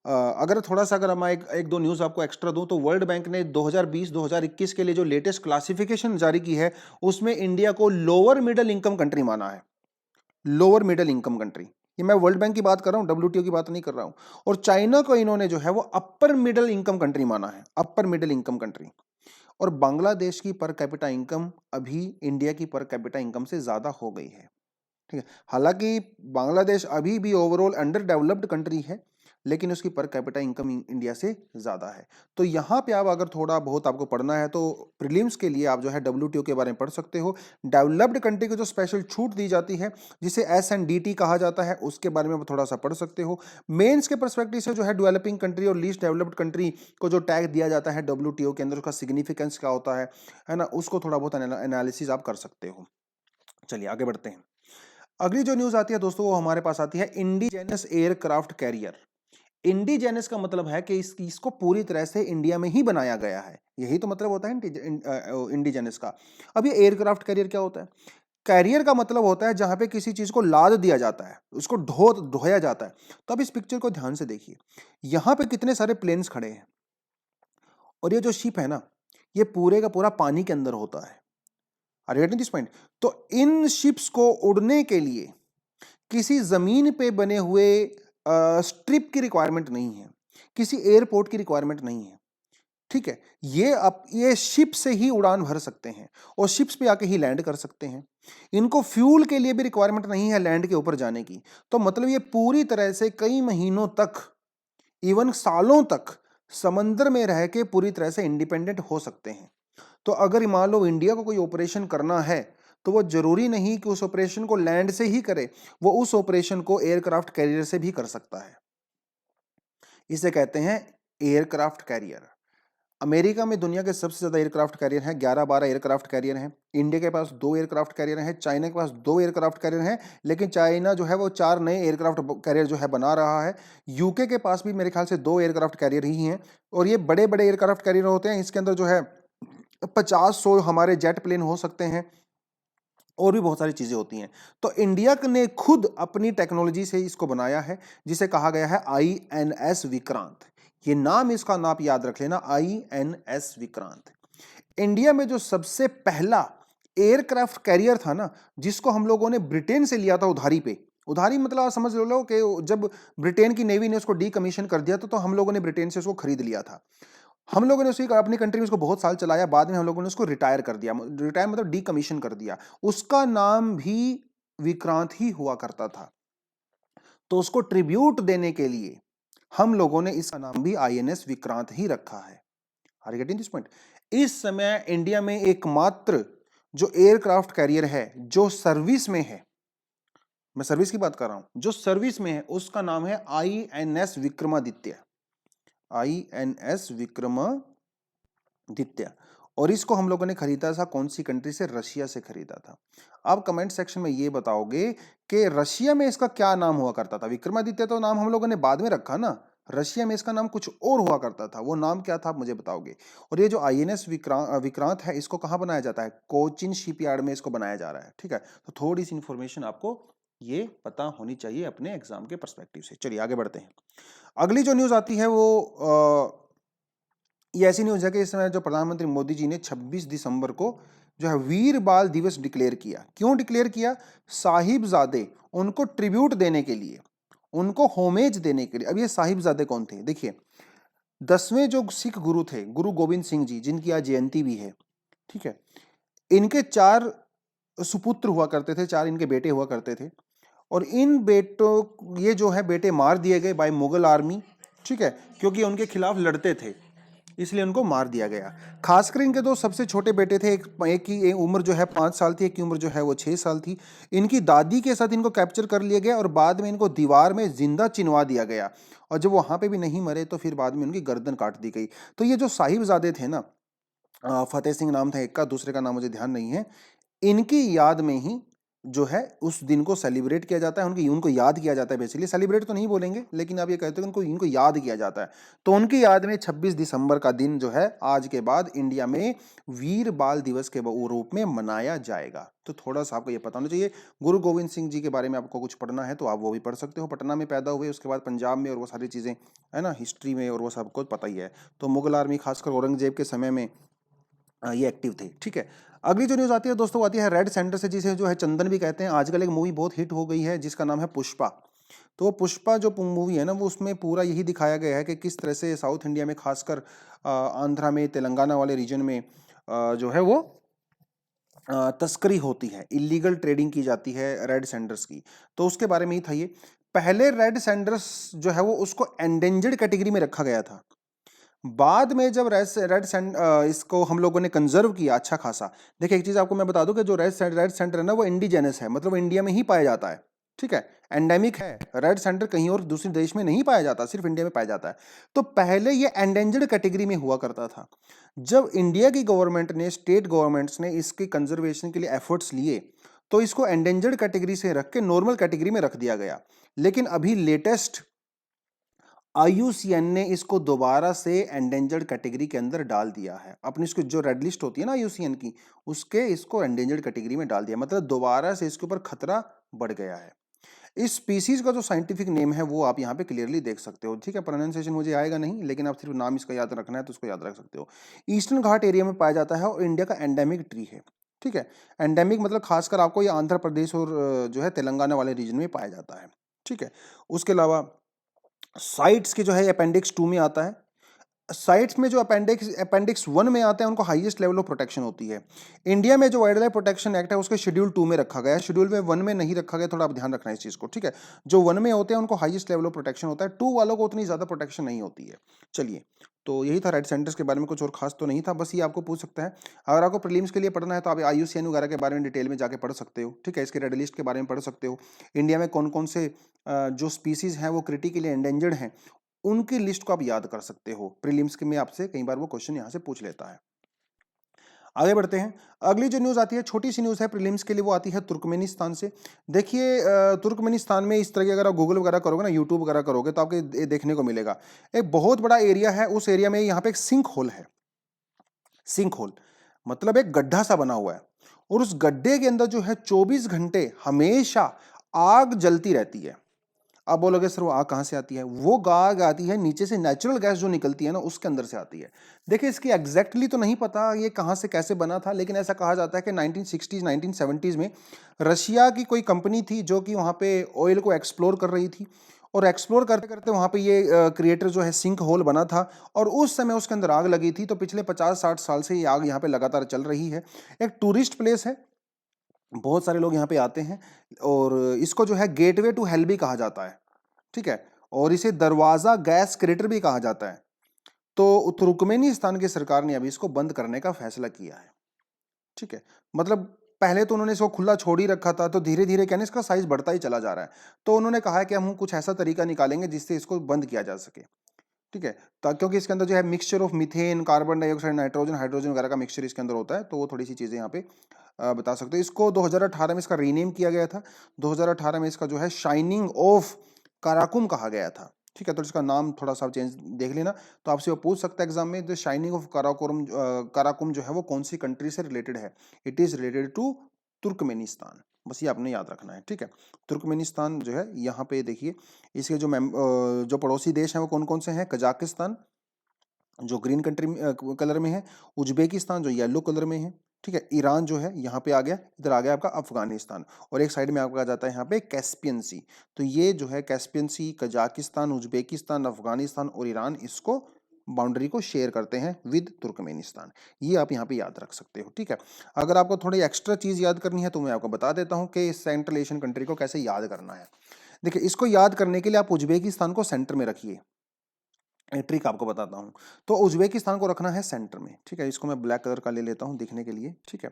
अगर थोड़ा सा अगर मैं एक दो न्यूज़ आपको एक्स्ट्रा दूं, तो वर्ल्ड बैंक ने 2020-2021 के लिए जो लेटेस्ट क्लासिफिकेशन जारी की है उसमें इंडिया को लोअर मिडिल इनकम कंट्री माना है। लोअर मिडिल इनकम कंट्री, ये मैं वर्ल्ड बैंक की बात कर रहा हूँ, WTO की बात नहीं कर रहा हूँ। और चाइना को इन्होंने जो है वो अपर मिडिल इनकम कंट्री माना है, अपर मिडिल इनकम कंट्री। और बांग्लादेश की पर कैपिटा इनकम अभी इंडिया की पर कैपिटा इनकम से ज्यादा हो गई है। ठीक है, हालांकि बांग्लादेश अभी भी ओवरऑल अंडर डेवलप्ड कंट्री है, लेकिन उसकी पर कैपिटा इनकम इंडिया से ज़्यादा है। तो यहाँ पे आप अगर थोड़ा बहुत आपको पढ़ना है तो प्रीलिम्स के लिए आप जो है WTO के बारे में पढ़ सकते हो। डेवलप्ड कंट्री को जो स्पेशल छूट दी जाती है जिसे SNDT कहा जाता है, उसके बारे में आप थोड़ा सा पढ़ सकते हो। मेंस के पर्सपेक्टिव से जो है डेवलपिंग कंट्री और लीस्ट डेवलप्ड कंट्री को जो टैग दिया जाता है WTO के अंदर, उसका सिग्निफिकेंस क्या होता है ना, उसको थोड़ा बहुत एनालिसिस आप कर सकते हो। चलिए आगे बढ़ते हैं। अगली जो न्यूज आती है दोस्तों वो हमारे पास आती है इंडिजेनस एयरक्राफ्ट कैरियर। इंडिजेनस का मतलब है कि इसको पूरी तरह से इंडिया में ही बनाया गया है, यही तो मतलब होता है इंडिजेनस का। अब ये एयरक्राफ्ट कैरियर क्या होता है? कैरियर का मतलब होता है जहां पे किसी चीज को लाद दिया जाता है, उसको ढोया जाता है। तो अब इस पिक्चर को ध्यान से देखिए, यहां पे कितने सारे प्लेन्स खड़े हैं और ये जो शिप है ना, ये पूरे का पूरा पानी के अंदर होता है। Are you getting this point? तो इन शिप्स को उड़ने के लिए किसी जमीन पे बने हुए स्ट्रिप की रिक्वायरमेंट नहीं है, किसी एयरपोर्ट की रिक्वायरमेंट नहीं है। ठीक है, ये शिप से ही उड़ान भर सकते हैं और शिप्स पे आके ही लैंड कर सकते हैं। इनको फ्यूल के लिए भी रिक्वायरमेंट नहीं है लैंड के ऊपर जाने की। तो मतलब ये पूरी तरह से कई महीनों तक, इवन सालों तक समंदर में रह के पूरी तरह से इंडिपेंडेंट हो सकते हैं। तो अगर मान लो इंडिया को कोई ऑपरेशन करना है तो वो जरूरी नहीं कि उस ऑपरेशन को लैंड से ही करे, वो उस ऑपरेशन को एयरक्राफ्ट कैरियर से भी कर सकता है। इसे कहते हैं एयरक्राफ्ट कैरियर। अमेरिका में दुनिया के सबसे ज्यादा एयरक्राफ्ट कैरियर हैं, 11-12 एयरक्राफ्ट कैरियर हैं। इंडिया के पास 2 एयरक्राफ्ट कैरियर हैं, चाइना के पास 2 एयरक्राफ्ट कैरियर हैं, लेकिन चाइना जो है वो 4 नए एयरक्राफ्ट कैरियर जो है बना रहा है। यूके के पास भी मेरे ख्याल से 2 एयरक्राफ्ट कैरियर ही हैं और ये बड़े बड़े एयरक्राफ्ट कैरियर होते हैं। इसके अंदर जो है 50-100 हमारे जेट प्लेन हो सकते हैं और भी बहुत सारी चीजें होती हैं। तो इंडिया ने खुद अपनी टेक्नोलॉजी से इसको बनाया है, जिसे कहा गया है INS विक्रांत। ये नाम, इसका नाम याद रख लेना, INS विक्रांत। इंडिया में जो सबसे पहला एयरक्राफ्ट कैरियर था ना, जिसको हम लोगों ने ब्रिटेन से लिया था उधारी पे। उधारी मतलब आप समझ लो कि जब ब्रिटेन की नेवी ने उसको डीकमीशन कर दिया तो हम लोगों ने ब्रिटेन से उसको खरीद लिया था। हम लोगों ने उसी अपनी कंट्री में उसको बहुत साल चलाया, बाद में हम लोगों ने उसको रिटायर कर दिया। रिटायर मतलब डीकमीशन कर दिया। उसका नाम भी विक्रांत ही हुआ करता था। तो उसको ट्रिब्यूट देने के लिए हम लोगों ने इसका नाम भी INS विक्रांत ही रखा है। Are you getting this point? इस समय इंडिया में एकमात्र जो एयरक्राफ्ट कैरियर है जो सर्विस में है, मैं सर्विस की बात कर रहा हूं, जो सर्विस में है उसका नाम है INS विक्रमादित्य। INS विक्रमादित्य। और इसको हम लोगों ने खरीदा था कौन सी कंट्री से? रशिया से खरीदा था। आप कमेंट सेक्शन में ये बताओगे कि रशिया में इसका क्या नाम हुआ करता था? विक्रमादित्य तो नाम हम लोगों ने बाद में रखा ना, रशिया में इसका नाम कुछ और हुआ करता था, वो नाम क्या था आप मुझे बताओगे। और ये जो INS विक्रांत है, इसको कहाँ बनाया जाता है? कोचिन शिपयार्ड में इसको बनाया जा रहा है। ठीक है, तो थोड़ी सी इंफॉर्मेशन आपको ये पता होनी चाहिए अपने एग्जाम के पर्सपेक्टिव से। चलिए आगे बढ़ते हैं। अगली जो न्यूज आती है वो ये ऐसी न्यूज है कि इस समय जो प्रधानमंत्री मोदी जी ने 26 दिसंबर को जो है वीर बाल दिवस डिक्लेयर किया। क्यों डिक्लेयर किया? साहिबजादे, उनको ट्रिब्यूट देने के लिए, उनको होमेज देने के लिए। अब ये साहिबजादे कौन थे? देखिए, 10वें जो सिख गुरु थे, गुरु गोविंद सिंह जी, जिनकी आज जयंती भी है, ठीक है, इनके 4 सुपुत्र हुआ करते थे, 4 इनके बेटे हुआ करते थे। और इन बेटों, ये जो है बेटे मार दिए गए बाय मुगल आर्मी, ठीक है, क्योंकि उनके खिलाफ लड़ते थे, इसलिए उनको मार दिया गया। खासकर इनके 2 सबसे छोटे बेटे थे, एक की उम्र जो है 5 साल थी, एक की उम्र जो है वो 6 साल थी। इनकी दादी के साथ इनको कैप्चर कर लिया गया और बाद में इनको दीवार में जिंदा चिनवा दिया गया। और जब वहां पे भी नहीं मरे तो फिर बाद में उनकी गर्दन काट दी गई। तो ये जो साहिबजादे थे ना, फतेह सिंह नाम था एक का, दूसरे का नाम मुझे ध्यान नहीं है, इनकी याद में ही जो है उस दिन को सेलिब्रेट किया जाता है। उनको याद किया जाता है। बेसिकली सेलिब्रेट तो नहीं बोलेंगे, लेकिन आप ये कहते हो इनको याद किया जाता है। तो उनकी याद में 26 दिसंबर का दिन जो है आज के बाद इंडिया में वीर बाल दिवस के रूप में मनाया जाएगा। तो थोड़ा सा आपको ये पता होना चाहिए। गुरु गोविंद सिंह जी के बारे में आपको कुछ पढ़ना है तो आप वो भी पढ़ सकते हो। पटना में पैदा हुए, उसके बाद पंजाब में, और वो सारी चीजें है ना हिस्ट्री में, और वो सबको पता ही है। तो मुगल आर्मी खासकर औरंगजेब के समय में ये एक्टिव थे। ठीक है, अगली जो न्यूज आती है दोस्तों, आती है रेड सेंटर से, जिसे जो है चंदन भी कहते हैं। आजकल एक मूवी बहुत हिट हो गई है जिसका नाम है पुष्पा। तो पुष्पा जो मूवी है ना, वो उसमें पूरा यही दिखाया गया है कि किस तरह से साउथ इंडिया में, खासकर आंध्रा में, तेलंगाना वाले रीजन में जो है वो तस्करी होती है, इलीगल ट्रेडिंग की जाती है रेड सेंडर्स की। तो उसके बारे में ही था ये। पहले रेड सैंडर्स जो है वो उसको एंडेंजर्ड कैटेगरी में रखा गया था। बाद में जब इसको हम लोगों ने कंजर्व किया अच्छा खासा। देखिए एक चीज आपको मैं बता दूं कि जो रेड सेंटर है ना वो इंडिजेनस है, मतलब इंडिया में ही पाया जाता है, ठीक है, एंडेमिक है। रेड सेंटर कहीं और दूसरे देश में नहीं पाया जाता, सिर्फ इंडिया में पाया जाता है। तो पहले ये एंडेंजर्ड कैटेगरी में हुआ करता था। जब इंडिया की गवर्नमेंट ने, स्टेट गवर्नमेंट्स ने इसके कंजर्वेशन के लिए एफर्ट्स लिए तो इसको एंडेंजर्ड कैटेगरी से रख के नॉर्मल कैटेगरी में रख दिया गया। लेकिन अभी लेटेस्ट आईयूसीएन ने इसको दोबारा से एंडेंजर्ड कैटेगरी के अंदर डाल दिया है। अपनी इसको जो रेड लिस्ट होती है ना आईयूसीएन की, उसके इसको एंडेंजर्ड कैटेगरी में डाल दिया, मतलब दोबारा से इसके ऊपर खतरा बढ़ गया है। इस स्पीसीज का जो साइंटिफिक नेम है वो आप यहाँ पे क्लियरली देख सकते हो, ठीक है। प्रोनाउंसिएशन मुझे आएगा नहीं, लेकिन आप सिर्फ नाम इसका याद रखना है तो उसको याद रख सकते हो। ईस्टर्न घाट एरिया में पाया जाता है और इंडिया का एंडेमिक ट्री है, ठीक है। एंडेमिक मतलब खासकर आपको ये आंध्र प्रदेश और जो है तेलंगाना वाले रीजन में पाया जाता है, ठीक है। उसके अलावा साइट्स के जो है अपेंडिक्स 2 में आता है। साइट्स में जो अपेंडिक्स 1 में आते हैं उनको हाईएस्ट लेवल ऑफ प्रोटेक्शन होती है। इंडिया में जो वाइल्ड लाइफ प्रोटेक्शन एक्ट है उसके शेड्यूल 2 में रखा गया है, शेड्यूल में 1 में नहीं रखा गया, थोड़ा आप ध्यान रखना है इस चीज को, ठीक है। जो 1 में होते हैं उनको हाईएस्ट लेवल ऑफ प्रोटेक्शन होता है, 2 वालों को उतनी ज्यादा प्रोटेक्शन नहीं होती है। चलिए, तो यही था रेड सेंटर्स के बारे में, कुछ और खास तो नहीं था, बस ये आपको पूछ सकता है। अगर आपको प्रीलिम्स के लिए पढ़ना है तो आप आईयूसीएन वगैरह के बारे में डिटेल में जाके पढ़ सकते हो, ठीक है। इसके रेड लिस्ट के बारे में पढ़ सकते हो। इंडिया में कौन कौन से जो स्पीसीज हैं वो क्रिटिकली एंडेंजर्ड हैं उनकी लिस्ट को आप याद कर सकते हो। प्रीलिम्स के में आपसे कई बार वो क्वेश्चन यहां से पूछ लेता है। आगे बढ़ते हैं। अगली जो न्यूज आती है, छोटी सी न्यूज है प्रीलिम्स के लिए, वो आती है तुर्कमेनिस्तान से। देखिए तुर्कमेनिस्तान में इस तरह की अगर आप गूगल वगैरह करोगे ना, यूट्यूब वगैरह करोगे तो आपको ये देखने को मिलेगा। एक बहुत बड़ा एरिया है, उस एरिया में यहाँ पे एक सिंक होल है। सिंक होल मतलब एक गड्ढा सा बना हुआ है और उस गड्ढे के अंदर जो है 24 घंटे हमेशा आग जलती रहती है। आप बोलोगे सर वो आग कहां से आती है? वो आग आती है नीचे से, नेचुरल गैस जो निकलती है ना उसके अंदर से आती है। देखिए इसकी एग्जैक्टली तो नहीं पता ये कहां से कैसे बना था, लेकिन ऐसा कहा जाता है कि 1960s 1970s में रशिया की कोई कंपनी थी जो कि वहां पे ऑयल को एक्सप्लोर कर रही थी और एक्सप्लोर करते करते वहां पे ये क्रिएटर जो है सिंक होल बना था और उस समय उसके अंदर आग लगी थी। तो पिछले 50-60 साल से ये आग यहाँ पे लगातार चल रही है। एक टूरिस्ट प्लेस है, बहुत सारे लोग यहाँ पे आते हैं और इसको जो है गेटवे टू हेल भी कहा जाता है, ठीक है। और इसे दरवाजा गैस क्रेटर भी कहा जाता है। तो तुर्कमेनिस्तान की सरकार ने अभी इसको बंद करने का फैसला किया है, ठीक है। मतलब पहले तो उन्होंने इसको खुला छोड़ ही रखा था, तो धीरे धीरे कहने इसका साइज बढ़ता ही चला जा रहा है। तो उन्होंने कहा है कि हम कुछ ऐसा तरीका निकालेंगे जिससे इसको बंद किया जा सके, ठीक है। क्योंकि इसके अंदर जो है mixture of methane, carbon dioxide, nitrogen, hydrogen वगैरह का मिक्सचर इसके अंदर होता है, तो वो थोड़ी सी चीजें यहाँ पे बता सकते हो। इसको 2018 में इसका रीनेम किया गया था। 2018 में इसका जो है शाइनिंग ऑफ काराकुम कहा गया था, ठीक है। तो इसका नाम थोड़ा सा चेंज देख लेना, तो आपसे वो पूछ सकता है एग्जाम में, द शाइनिंग ऑफ काराकुम जो है वो कौन सी कंट्री से रिलेटेड है? It is related to Turkmenistan. बस ये आपने याद रखना है, ठीक है। तुर्कमेनिस्तान जो है यहाँ पे देखिए इसके जो पड़ोसी देश हैं वो कौन कौन से हैं? कजाकिस्तान जो ग्रीन कंट्री कलर में है, उज्बेकिस्तान जो येलो कलर में है, ठीक है। ईरान जो है यहाँ पे आ गया, इधर आ गया आपका अफगानिस्तान, और एक साइड में आपका आ जाता है यहाँ पे कैस्पियन सी। तो ये जो है कैस्पियन सी, कजाकिस्तान, उज्बेकिस्तान, अफगानिस्तान और ईरान इसको बाउंड्री को शेयर करते हैं विद तुर्कमेनिस्तान। ये आप यहाँ पे याद रख सकते हो, ठीक है। अगर आपको थोड़ी एक्स्ट्रा चीज याद करनी है तो मैं आपको बता देता हूँ कि सेंट्रल एशियन कंट्री को कैसे याद करना है। देखिए इसको याद करने के लिए आप उज्बेकिस्तान को सेंटर में रखिए। ट्रिक आपको बताता हूं। तो उज्बेकिस्तान को रखना है सेंटर में, ठीक है। इसको मैं ब्लैक कलर का ले लेता हूं दिखने के लिए, ठीक है।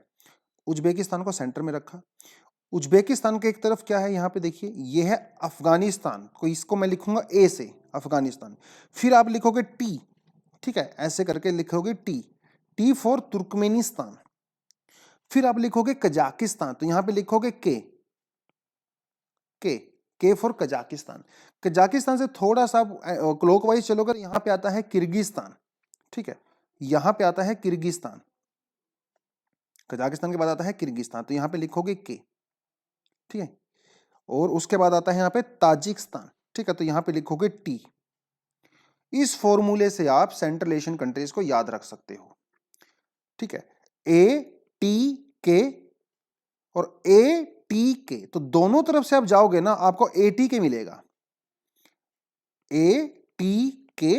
उज्बेकिस्तान को सेंटर में रखा। उज्बेकिस्तान के एक तरफ क्या है यहाँ पे देखिए, ये है अफगानिस्तान, को इसको मैं लिखूंगा ए से, अफगानिस्तान। फिर आप लिखोगे टी, ठीक है, ऐसे करके लिखोगे टी, टी फॉर तुर्कमेनिस्तान। फिर आप लिखोगे कजाकिस्तान, तो यहां पे लिखोगे के फॉर कजाकिस्तान। कजाकिस्तान से थोड़ा सा क्लॉकवाइज चलोगे, यहां पे आता है किर्गिस्तान, ठीक है। यहां पे आता है किर्गिस्तान, कजाकिस्तान के बाद आता है किर्गिस्तान, तो यहां पे लिखोगे के, ठीक है। और उसके बाद आता है यहां पे ताजिकिस्तान, ठीक है, तो यहां पे लिखोगे टी। इस फॉर्मूले से आप सेंट्रल एशियन कंट्रीज को याद रख सकते हो, ठीक है। ए टी के और ए टी के, तो दोनों तरफ से आप जाओगे ना आपको ए टी के मिलेगा, ए टी के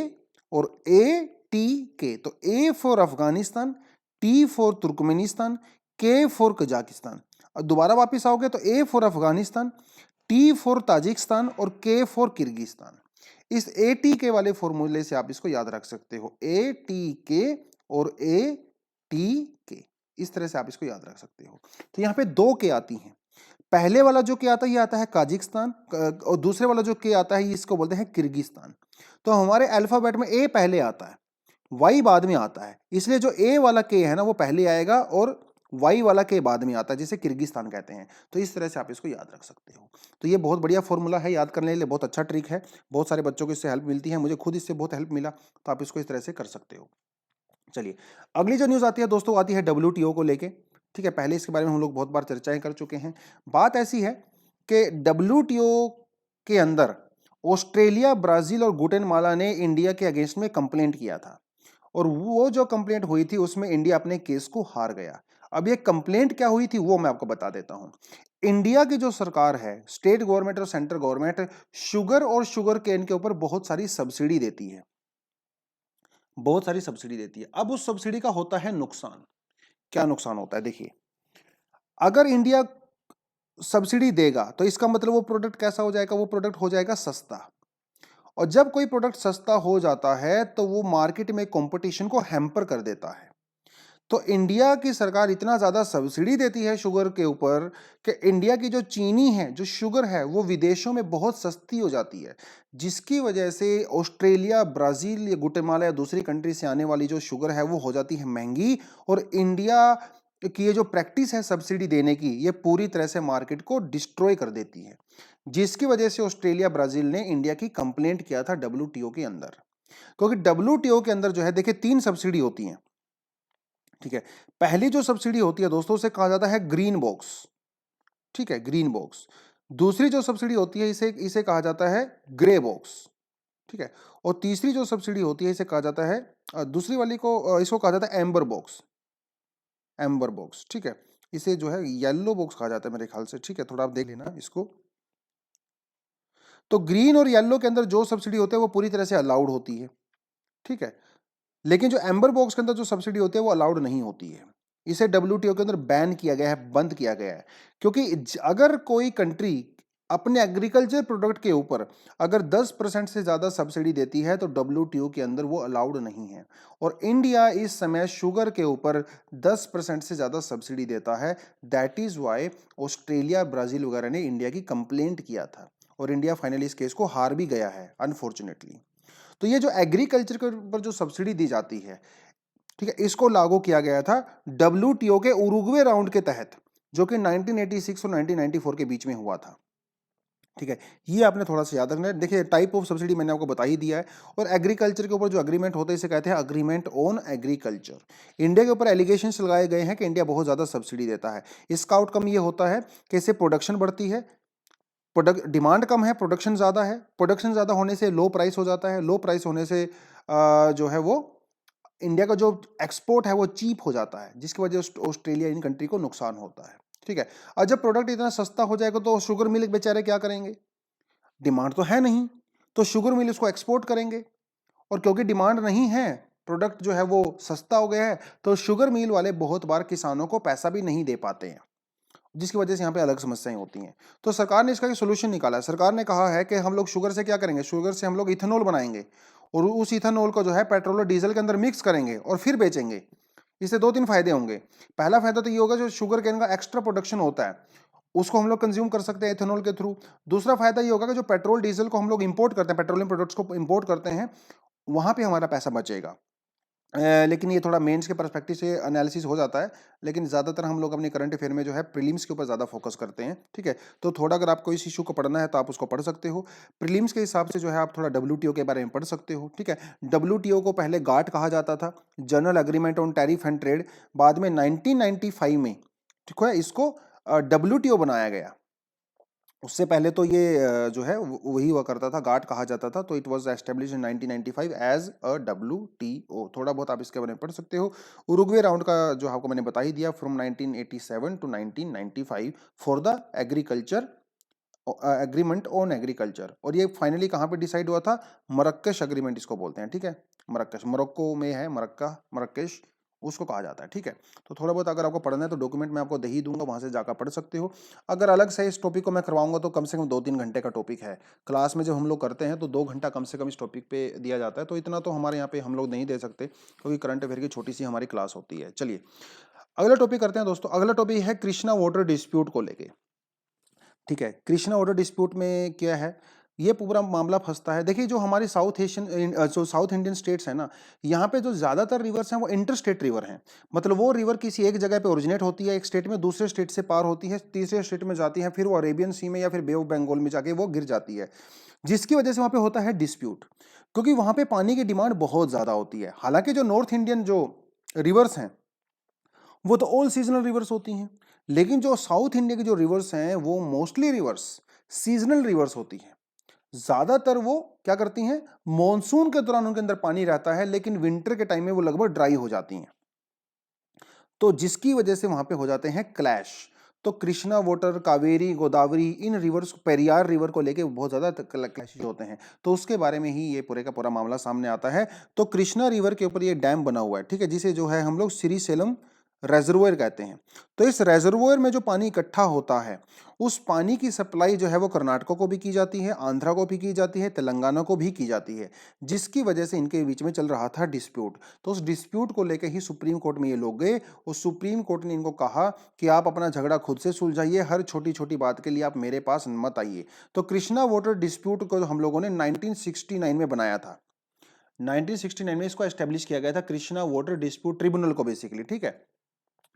और ए टी के। तो A for Afghanistan, T for Turkmenistan, के फॉर कजाकिस्तान। और दोबारा वापस आओगे तो A for Afghanistan, T for Tajikistan और K फॉर किर्गिस्तान। इस ATK वाले फॉर्मूले से आप इसको याद रख सकते हो, ATK और ATK, इस तरह से आप इसको याद रख सकते हो। तो यहाँ पे 2 K आती हैं। पहले वाला जो के आता है ये आता है काजिकिस्तान, और दूसरे वाला जो के आता है इसको बोलते हैं किर्गिस्तान। तो हमारे अल्फाबेट में ए पहले आता है, वाई बाद में आता है, इसलिए जो ए वाला के है ना वो पहले आएगा और वाई वाला के बाद में आता है, जिसे किर्गिस्तान कहते हैं। तो इस तरह से आप इसको याद रख सकते हो। तो ये बहुत बढ़िया फॉर्मूला है, याद करने के लिए बहुत अच्छा ट्रिक है, बहुत सारे बच्चों को इससे हेल्प मिलती है, मुझे खुद इससे बहुत हेल्प मिला। तो आप इसको इस तरह से कर सकते हो। चलिए अगली जो न्यूज आती है दोस्तों, आती है WTO को लेके। ठीक है, पहले इसके बारे में हम लोग बहुत बार चर्चाएं कर चुके हैं। बात ऐसी है कि WTO के अंदर ऑस्ट्रेलिया, ब्राजील और गुटेमाला ने इंडिया के अगेंस्ट में कंप्लेंट किया था, और वो जो कंप्लेंट हुई थी उसमें इंडिया अपने केस को हार गया। अब ये कंप्लेंट क्या हुई थी वो मैं आपको बता देता हूं। इंडिया की जो सरकार है, स्टेट गवर्नमेंट और सेंट्रल गवर्नमेंट, शुगर और शुगर केन के ऊपर बहुत सारी सब्सिडी देती है, बहुत सारी सब्सिडी देती है। अब उस सब्सिडी का होता है नुकसान। क्या नुकसान होता है, देखिए, अगर इंडिया सब्सिडी देगा तो इसका मतलब वो प्रोडक्ट कैसा हो जाएगा, वो प्रोडक्ट हो जाएगा सस्ता, और जब कोई प्रोडक्ट सस्ता हो जाता है तो वो मार्केट में कंपटीशन को हैम्पर कर देता है। तो इंडिया की सरकार इतना ज्यादा सब्सिडी देती है शुगर के ऊपर कि इंडिया की जो चीनी है, जो शुगर है, वो विदेशों में बहुत सस्ती हो जाती है, जिसकी वजह से ऑस्ट्रेलिया, ब्राजील या गुटेमाला या दूसरी कंट्री से आने वाली जो शुगर है वो हो जाती है महंगी, और इंडिया की ये जो प्रैक्टिस है सब्सिडी देने की, ये पूरी तरह से मार्केट को डिस्ट्रॉय कर देती है, जिसकी वजह से ऑस्ट्रेलिया, ब्राजील ने इंडिया की कंप्लेंट किया था WTO के अंदर। क्योंकि WTO के अंदर जो है, देखिए, 3 सब्सिडी होती हैं। ठीक है, पहली जो सब्सिडी होती है दोस्तों, उसे कहा जाता है ग्रीन बॉक्स। ठीक है, ग्रीन बॉक्स। दूसरी जो सब्सिडी होती है इसे इसे कहा जाता है ग्रे बॉक्स। ठीक है, और तीसरी जो सब्सिडी होती है इसे कहा जाता है, दूसरी वाली को इसको कहा जाता है एम्बर बॉक्स। एम्बर बॉक्स, ठीक है, इसे जो है येलो बॉक्स कहा जाता है मेरे ख्याल से। ठीक है, थोड़ा आप देख लेना इसको। तो ग्रीन और येलो के अंदर जो सब्सिडी होती है वो पूरी तरह से अलाउड होती है। ठीक है, लेकिन जो एम्बर बॉक्स के अंदर जो सब्सिडी होती है वो अलाउड नहीं होती है। इसे WTO के अंदर बैन किया गया है, बंद किया गया है, क्योंकि अगर कोई कंट्री अपने एग्रीकल्चर प्रोडक्ट के ऊपर अगर 10% से ज्यादा सब्सिडी देती है तो WTO के अंदर वो अलाउड नहीं है। और इंडिया इस समय शुगर के ऊपर 10% से ज्यादा सब्सिडी देता है। That is why Australia, Brazil वगैरह ने इंडिया की कंप्लेंट किया था, और इंडिया फाइनली इस केस को हार भी गया है अनफॉर्चुनेटली। तो ये जो एग्रीकल्चर के ऊपर जो सब्सिडी दी जाती है, ठीक है, इसको लागू किया गया था WTO के उरुग्वे राउंड के तहत, जो कि 1986 और 1994 के बीच में हुआ था। ठीक है, ये आपने थोड़ा सा याद रखना है। देखिए, टाइप ऑफ सब्सिडी मैंने आपको बता ही दिया है, और एग्रीकल्चर के ऊपर जो अग्रीमेंट होता है इसे कहते हैं अग्रीमेंट ऑन एग्रीकल्चर। इंडिया के ऊपर एलिगेशंस लगाए गए हैं कि इंडिया बहुत ज्यादा सब्सिडी देता है। इसका आउटकम ये होता है कि इससे प्रोडक्शन बढ़ती है, प्रोडक्ट डिमांड कम है, प्रोडक्शन ज़्यादा है, प्रोडक्शन ज़्यादा होने से लो प्राइस हो जाता है, लो प्राइस होने से जो है वो इंडिया का जो एक्सपोर्ट है वो चीप हो जाता है, जिसकी वजह से ऑस्ट्रेलिया इन कंट्री को नुकसान होता है। ठीक है, और जब प्रोडक्ट इतना सस्ता हो जाएगा तो शुगर मिल बेचारे क्या करेंगे, डिमांड तो है नहीं, तो शुगर मिल इसको एक्सपोर्ट करेंगे, और क्योंकि डिमांड नहीं है, प्रोडक्ट जो है वो सस्ता हो गया है, तो शुगर मिल वाले बहुत बार किसानों को पैसा भी नहीं दे पाते हैं, जिसकी वजह से यहाँ पे अलग समस्याएं होती हैं। तो सरकार ने इसका एक सोल्यूशन निकाला है। सरकार ने कहा है कि हम लोग शुगर से क्या करेंगे, शुगर से हम लोग इथेनॉल बनाएंगे, और उस इथेनॉल को जो है पेट्रोल और डीजल के अंदर मिक्स करेंगे और फिर बेचेंगे। इससे 2-3 फायदे होंगे। पहला फायदा तो ये होगा, जो शुगर केन का एक्स्ट्रा प्रोडक्शन होता है उसको हम लोग कंज्यूम कर सकते हैं इथेनॉल के थ्रू। दूसरा फायदा ये होगा कि जो पेट्रोल डीजल को हम लोग इंपोर्ट करते हैं, पेट्रोलियम प्रोडक्ट्स को इंपोर्ट करते हैं, वहां पे हमारा पैसा बचेगा। लेकिन ये थोड़ा मेंस के पर्सपेक्टिव से एनालिसिस हो जाता है, लेकिन ज़्यादातर हम लोग अपने करंट अफेयर में जो है प्रीलिम्स के ऊपर ज़्यादा फोकस करते हैं। ठीक है, तो थोड़ा अगर आपको इस इशू को पढ़ना है तो आप उसको पढ़ सकते हो। प्रीलिम्स के हिसाब से जो है आप थोड़ा WTO के बारे में पढ़ सकते हो। ठीक है, WTO को पहले गाट कहा जाता था, general agreement on tariff and trade. बाद में 1995 में, ठीक है, इसको WTO बनाया गया। उससे पहले तो ये जो है वही हुआ करता था, गाट कहा जाता था। तो it was establish in 1995 as a WTO। थोड़ा बहुत आप इसके बारे में पढ़ सकते हो। उरुग्वे राउंड का जो आपको मैंने बता ही दिया, from 1987 to 1995 for the agriculture agreement on agriculture. और ये फाइनली कहाँ पे डिसाइड हुआ था, मरक्कश एग्रीमेंट इसको बोलते हैं। ठीक है, मरक्कश, मोरक्को में है, मरक्का, मरक्कश, उसको कहा जाता है। ठीक है, तो थोड़ा बहुत अगर आपको पढ़ना है तो डॉक्यूमेंट मैं आपको दे ही दूंगा, वहां से जाकर पढ़ सकते हो। अगर अलग से इस टॉपिक को मैं करवाऊंगा तो कम से कम 2-3 घंटे का टॉपिक है। क्लास में जब हम लोग करते हैं तो 2 घंटा कम से कम इस टॉपिक पे दिया जाता है, तो इतना तो हमारे यहाँ पे हम लोग नहीं दे सकते क्योंकि करंट अफेयर की छोटी सी हमारी क्लास होती है। चलिए अगला टॉपिक करते हैं दोस्तों। अगला टॉपिक है कृष्णा वाटर डिस्प्यूट को लेके। ठीक है, कृष्णा वाटर डिस्प्यूट में क्या है, ये पूरा मामला फंसता है। देखिए जो हमारी साउथ एशियन जो साउथ इंडियन स्टेट्स है ना, यहाँ पे जो ज्यादातर रिवर्स हैं वो इंटर स्टेट रिवर हैं। मतलब वो रिवर किसी एक जगह पे ओरिजिनेट होती है एक स्टेट में, दूसरे स्टेट से पार होती है, तीसरे स्टेट में जाती है, फिर वो अरेबियन सी में या फिर बे ऑफ बंगाल में जाके वो गिर जाती है, जिसकी वजह से वहां पे होता है डिस्प्यूट, क्योंकि वहां पे पानी की डिमांड बहुत ज्यादा होती है। हालांकि जो नॉर्थ इंडियन जो रिवर्स हैं वो तो ऑल सीजनल रिवर्स होती हैं, लेकिन जो साउथ इंडिया के जो रिवर्स हैं वो मोस्टली रिवर्स सीजनल रिवर्स होती हैं। ज्यादातर वो क्या करती हैं, मॉनसून के दौरान उनके अंदर पानी रहता है, लेकिन विंटर के टाइम में वो लगभग ड्राई हो जाती हैं, तो जिसकी वजह से वहां पे हो जाते हैं क्लैश। तो कृष्णा वाटर, कावेरी, गोदावरी, इन रिवर्स, पेरियार रिवर को लेके बहुत ज्यादा क्लैशेस होते हैं, तो उसके बारे में ही ये पूरे का पूरा मामला सामने आता है। तो कृष्णा रिवर के ऊपर ये डैम बना हुआ है, ठीक है, जिसे जो है हम लोग श्रीशैलम रेजर्वोयर कहते हैं। तो इस रेजर्वोयर में जो पानी इकट्ठा होता है, उस पानी की सप्लाई जो है वो कर्नाटक को भी की जाती है, आंध्रा को भी की जाती है, तेलंगाना को भी की जाती है, जिसकी वजह से इनके बीच में चल रहा था डिस्प्यूट। तो उस डिस्प्यूट को लेकर ही सुप्रीम कोर्ट में ये लोग गए, और सुप्रीम कोर्ट ने इनको कहा कि आप अपना झगड़ा खुद से सुलझाइए, हर छोटी छोटी बात के लिए आप मेरे पास मत आइए। तो कृष्णा वाटर डिस्प्यूट को हम लोगों ने 1969 में बनाया था। 1969 में इसको एस्टेब्लिश किया गया था, कृष्णा वाटर डिस्प्यूट ट्रिब्यूनल को बेसिकली। ठीक है,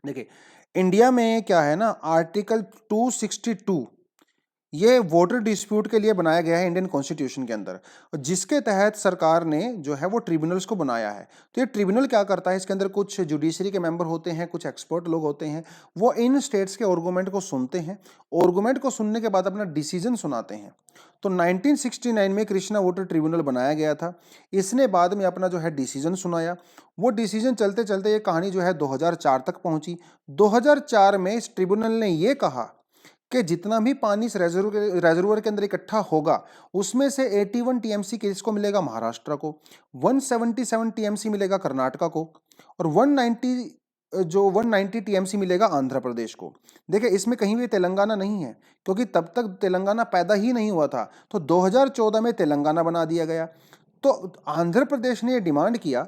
देखिए इंडिया में क्या है ना, आर्टिकल 262 ये वाटर डिस्प्यूट के लिए बनाया गया है इंडियन कॉन्स्टिट्यूशन के अंदर, जिसके तहत सरकार ने जो है वो ट्रिब्यूनल्स को बनाया है। तो ये ट्रिब्यूनल क्या करता है, इसके अंदर कुछ जुडिशरी के मेंबर होते हैं, कुछ एक्सपर्ट लोग होते हैं, वो इन स्टेट्स के आर्गुमेंट को सुनते हैं, आर्गुमेंट को सुनने के बाद अपना डिसीजन सुनाते हैं। तो 1969 में कृष्णा वाटर ट्रिब्यूनल बनाया गया था, इसने बाद में अपना जो है डिसीजन सुनाया। वो डिसीजन चलते चलते ये कहानी जो है 2004 तक पहुंची। 2004 में इस ट्रिब्यूनल ने ये कहा कि जितना भी पानी इस रेजर्वोयर के अंदर इकट्ठा होगा, उसमें से 81 टीएमसी किसको मिलेगा, महाराष्ट्र को, 177 टीएमसी मिलेगा कर्नाटका को, और 190 टीएमसी मिलेगा आंध्र प्रदेश को। देखिए इसमें कहीं भी तेलंगाना नहीं है, क्योंकि तब तक तेलंगाना पैदा ही नहीं हुआ था, तो 2014 में तेलंगाना बना दिया गया। तो आंध्र प्रदेश ने यह डिमांड किया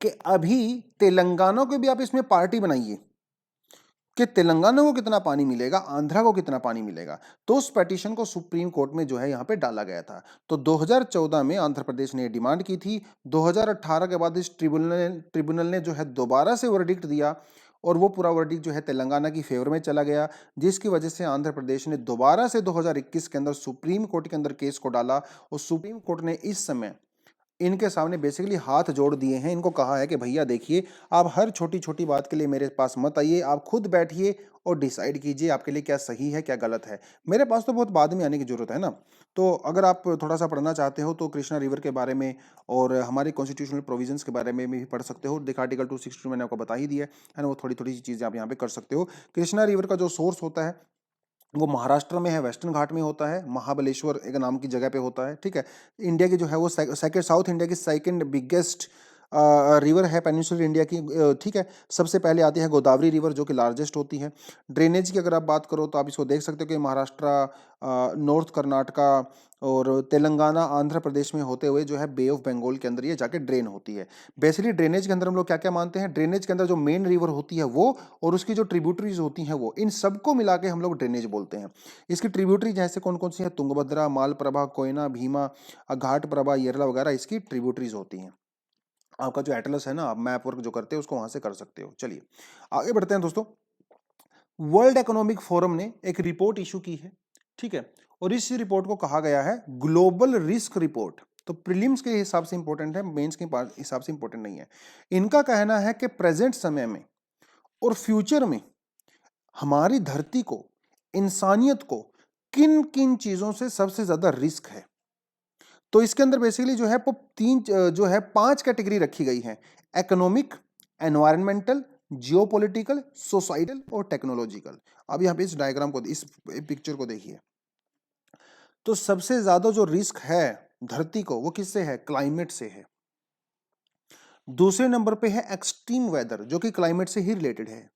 कि अभी तेलंगाना को भी आप इसमें पार्टी बनाइए, कि तेलंगाना को कितना पानी मिलेगा, आंध्रा को कितना पानी मिलेगा। तो उस पिटीशन को सुप्रीम कोर्ट में जो है यहाँ पे डाला गया था। तो 2014 में आंध्र प्रदेश ने डिमांड की थी। 2018 के बाद इस ट्रिब्यूनल ने जो है दोबारा से वर्डिक्ट दिया, और वो पूरा वर्डिक्ट जो है तेलंगाना की फेवर में चला गया, जिसकी वजह से आंध्र प्रदेश ने दोबारा से 2021 के अंदर सुप्रीम कोर्ट के अंदर केस को डाला, और सुप्रीम कोर्ट ने इस समय इनके सामने बेसिकली हाथ जोड़ दिए हैं, इनको कहा है कि भैया देखिए, आप हर छोटी छोटी बात के लिए मेरे पास मत आइए, आप खुद बैठिए और डिसाइड कीजिए आपके लिए क्या सही है क्या गलत है, मेरे पास तो बहुत बाद में आने की जरूरत है ना। तो अगर आप थोड़ा सा पढ़ना चाहते हो तो कृष्णा रिवर के बारे में और हमारे कॉन्स्टिट्यूशनल प्रोविजंस के बारे में भी पढ़ सकते हो। देखा आर्टिकल 262 मैंने आपको बता ही दिया है ना, वो थोड़ी थोड़ी सी चीज़ें आप यहाँ पे कर सकते हो। कृष्णा रिवर का जो सोर्स होता है वो महाराष्ट्र में है, वेस्टर्न घाट में होता है, महाबलेश्वर एक नाम की जगह पे होता है। ठीक है, इंडिया की जो है वो सेकंड, साउथ इंडिया की सेकंड बिगेस्ट रिवर है पेनिनसुलर इंडिया की। ठीक है, सबसे पहले आती है गोदावरी रिवर जो कि लार्जेस्ट होती है। ड्रेनेज की अगर आप बात करो तो आप इसको देख सकते हो कि महाराष्ट्र, नॉर्थ कर्नाटका और तेलंगाना, आंध्र प्रदेश में होते हुए जो है बे ऑफ बंगाल के अंदर ये जाके ड्रेन होती है। बेसिकली ड्रेनेज के अंदर हम लोग क्या क्या मानते हैं, ड्रेनेज के अंदर जो मेन रिवर होती है वो, और उसकी जो ट्रिब्यूटरीज होती हैं वो, इन सबको मिला के हम लोग ड्रेनेज बोलते हैं। इसकी ट्रिब्यूटरी जैसे कौन कौन सी है, तुंगभद्रा, मालप्रभा, कोयना, भीमा, घाट प्रभा, येरला वगैरह इसकी ट्रिब्यूटरीज होती हैं। आपका जो एटलस है ना, आप मैप वर्क जो करते हो उसको वहां से कर सकते हो। चलिए आगे बढ़ते हैं दोस्तों। वर्ल्ड इकोनॉमिक फोरम ने एक रिपोर्ट इशू की है, ठीक है, और इस रिपोर्ट को कहा गया है ग्लोबल रिस्क रिपोर्ट। तो प्रीलिम्स के हिसाब से इंपॉर्टेंट है, मेंस के हिसाब से इंपॉर्टेंट नहीं है। इनका कहना है कि प्रेजेंट समय में और फ्यूचर में हमारी धरती को, इंसानियत को किन किन चीजों से सबसे ज्यादा रिस्क है। तो इसके अंदर बेसिकली जो है वो जो है 5 कैटेगरी रखी गई है, इकोनॉमिक, एनवायरमेंटल, जियोपॉलिटिकल, सोसाइटल और टेक्नोलॉजिकल। अब यहाँ पे इस डायग्राम को, इस पिक्चर को देखिए, तो सबसे ज्यादा जो रिस्क है धरती को वो किससे है, क्लाइमेट से है। दूसरे नंबर पे है एक्सट्रीम वेदर जो कि क्लाइमेट से ही रिलेटेड है।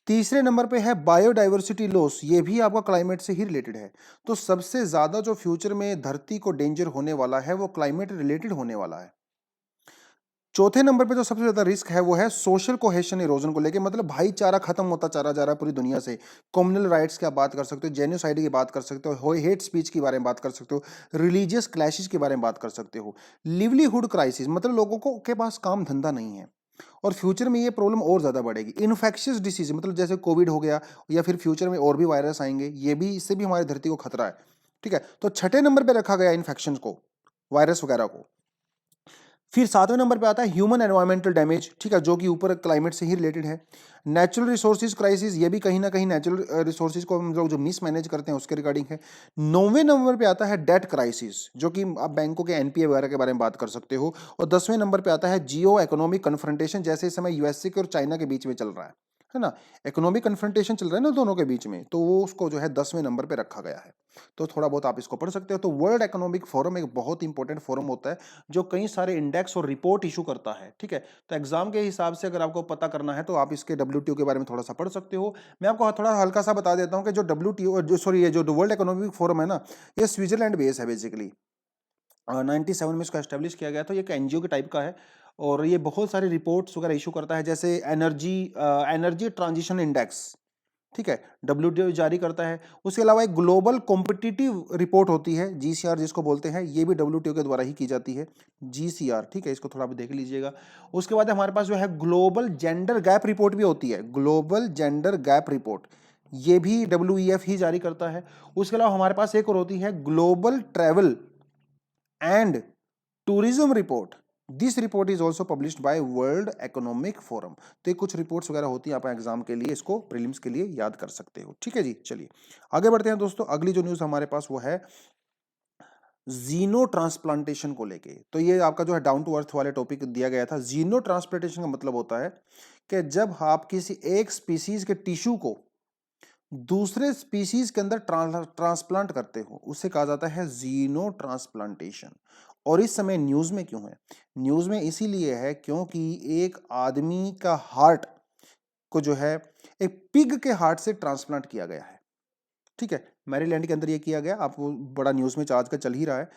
तीसरे नंबर पे है बायोडाइवर्सिटी लॉस, ये भी आपका क्लाइमेट से ही रिलेटेड है। तो सबसे ज्यादा जो फ्यूचर में धरती को डेंजर होने वाला है वो क्लाइमेट रिलेटेड होने वाला है। चौथे नंबर पे जो सबसे ज्यादा रिस्क है वो है सोशल कोहेशन इरोजन को लेके, मतलब भाईचारा खत्म होता चला जा रहा है पूरी दुनिया से। कम्युनल राइट्स की आप बात कर सकते हो, जेनोसाइड की बात कर सकते हो, हेट स्पीच के बारे में बात कर सकते हो, रिलीजियस क्लैशेस के बारे में बात कर सकते हो, लिवलीहुड क्राइसिस, मतलब लोगों को के पास काम धंधा नहीं है। और फ्यूचर में ये प्रॉब्लम और ज्यादा बढ़ेगी। इन्फेक्शियस डिसीज, मतलब जैसे कोविड हो गया, या फिर फ्यूचर में और भी वायरस आएंगे, ये भी, इससे भी हमारी धरती को खतरा है। ठीक है, तो छठे नंबर पे रखा गया इन्फेक्शन को, वायरस वगैरह को। फिर सातवें नंबर पे आता है ह्यूमन एनवायरमेंटल डैमेज, ठीक है, जो कि ऊपर क्लाइमेट से ही रिलेटेड है। नेचुरल रिसोर्सेज क्राइसिस, ये भी कहीं ना कहीं नेचुरल रिसोर्सेज को हम लोग जो मिसमैनेज करते हैं उसके रिगार्डिंग है। नौवें नंबर पे आता है डेट क्राइसिस, जो कि आप बैंकों के एनपीए वगैरह के बारे में बात कर सकते हो। और 10वें नंबर पे आता है जियो इकोनॉमिक कन्फ्रंटेशन, जैसे इस समय यूएसए के और चाइना के बीच में चल रहा है ना, इकोनॉमिक कन्फ्रंटेशन चल रहा है ना दोनों के बीच में, तो वो उसको जो है 10वें नंबर पे रखा गया है। तो थोड़ा बहुत आप इसको पढ़ सकते हो। तो वर्ल्ड इकोनॉमिक फोरम एक बहुत इंपॉर्टेंट फोरम होता है जो कई सारे इंडेक्स और रिपोर्ट इशू करता है। ठीक है, तो एग्जाम के हिसाब से अगर आपको पता करना है तो आप इसके डब्ल्यूटीओ के बारे में थोड़ा सा पढ़ सकते हो। मैं आपको थोड़ा हल्का सा बता देता हूं कि जो डब्ल्यूटीओ, जो सॉरी, ये जो वर्ल्ड इकोनॉमिक फोरम है ना, ये स्विट्जरलैंड बेस है बेसिकली। 97 में इसको एस्टेब्लिश किया गया था, ये एक एनजीओ के टाइप का है। और ये बहुत सारी रिपोर्ट्स वगैरह इशू करता है, जैसे एनर्जी ट्रांजिशन इंडेक्स, ठीक है, डब्ल्यूटीओ जारी करता है। उसके अलावा एक ग्लोबल कॉम्पिटिटिव रिपोर्ट होती है, जीसीआर जिसको बोलते हैं, ये भी डब्ल्यूटीओ के द्वारा ही की जाती है, जीसीआर। ठीक है, इसको थोड़ा आप देख लीजिएगा। उसके बाद हमारे पास जो है ग्लोबल जेंडर गैप रिपोर्ट भी होती है, ग्लोबल जेंडर गैप रिपोर्ट, ये भी डब्ल्यूईएफ ही जारी करता है। उसके अलावा हमारे पास एक और होती है global travel and tourism report. This report is also published by world economic forum. तो ये कुछ रिपोर्ट्स वगैरह होती है, आप एग्जाम के लिए इसको प्रीलिम्स के लिए याद कर सकते हो। ठीक है जी, चलिए आगे बढ़ते हैं दोस्तों। अगली जो न्यूज हमारे पास वो है जीनो ट्रांसप्लांटेशन को लेके। तो ये आपका जो है डाउन टू अर्थ वाले टॉपिक दिया गया था। जीनो ट्रांसप्लांटेशन का मतलब होता है कि जब आप किसी एक स्पीसीज के टिश्यू को दूसरे स्पीसीज के अंदर ट्रांसप्लांट करते हो, उसे कहा जाता है जीनो ट्रांसप्लांटेशन। और इस समय न्यूज में क्यों है? न्यूज में इसीलिए है क्योंकि एक आदमी का हार्ट को जो है एक पिग के हार्ट से ट्रांसप्लांट किया गया है। ठीक है, मैरीलैंड के अंदर ये किया गया, आपको बड़ा न्यूज में आज का चल ही रहा है।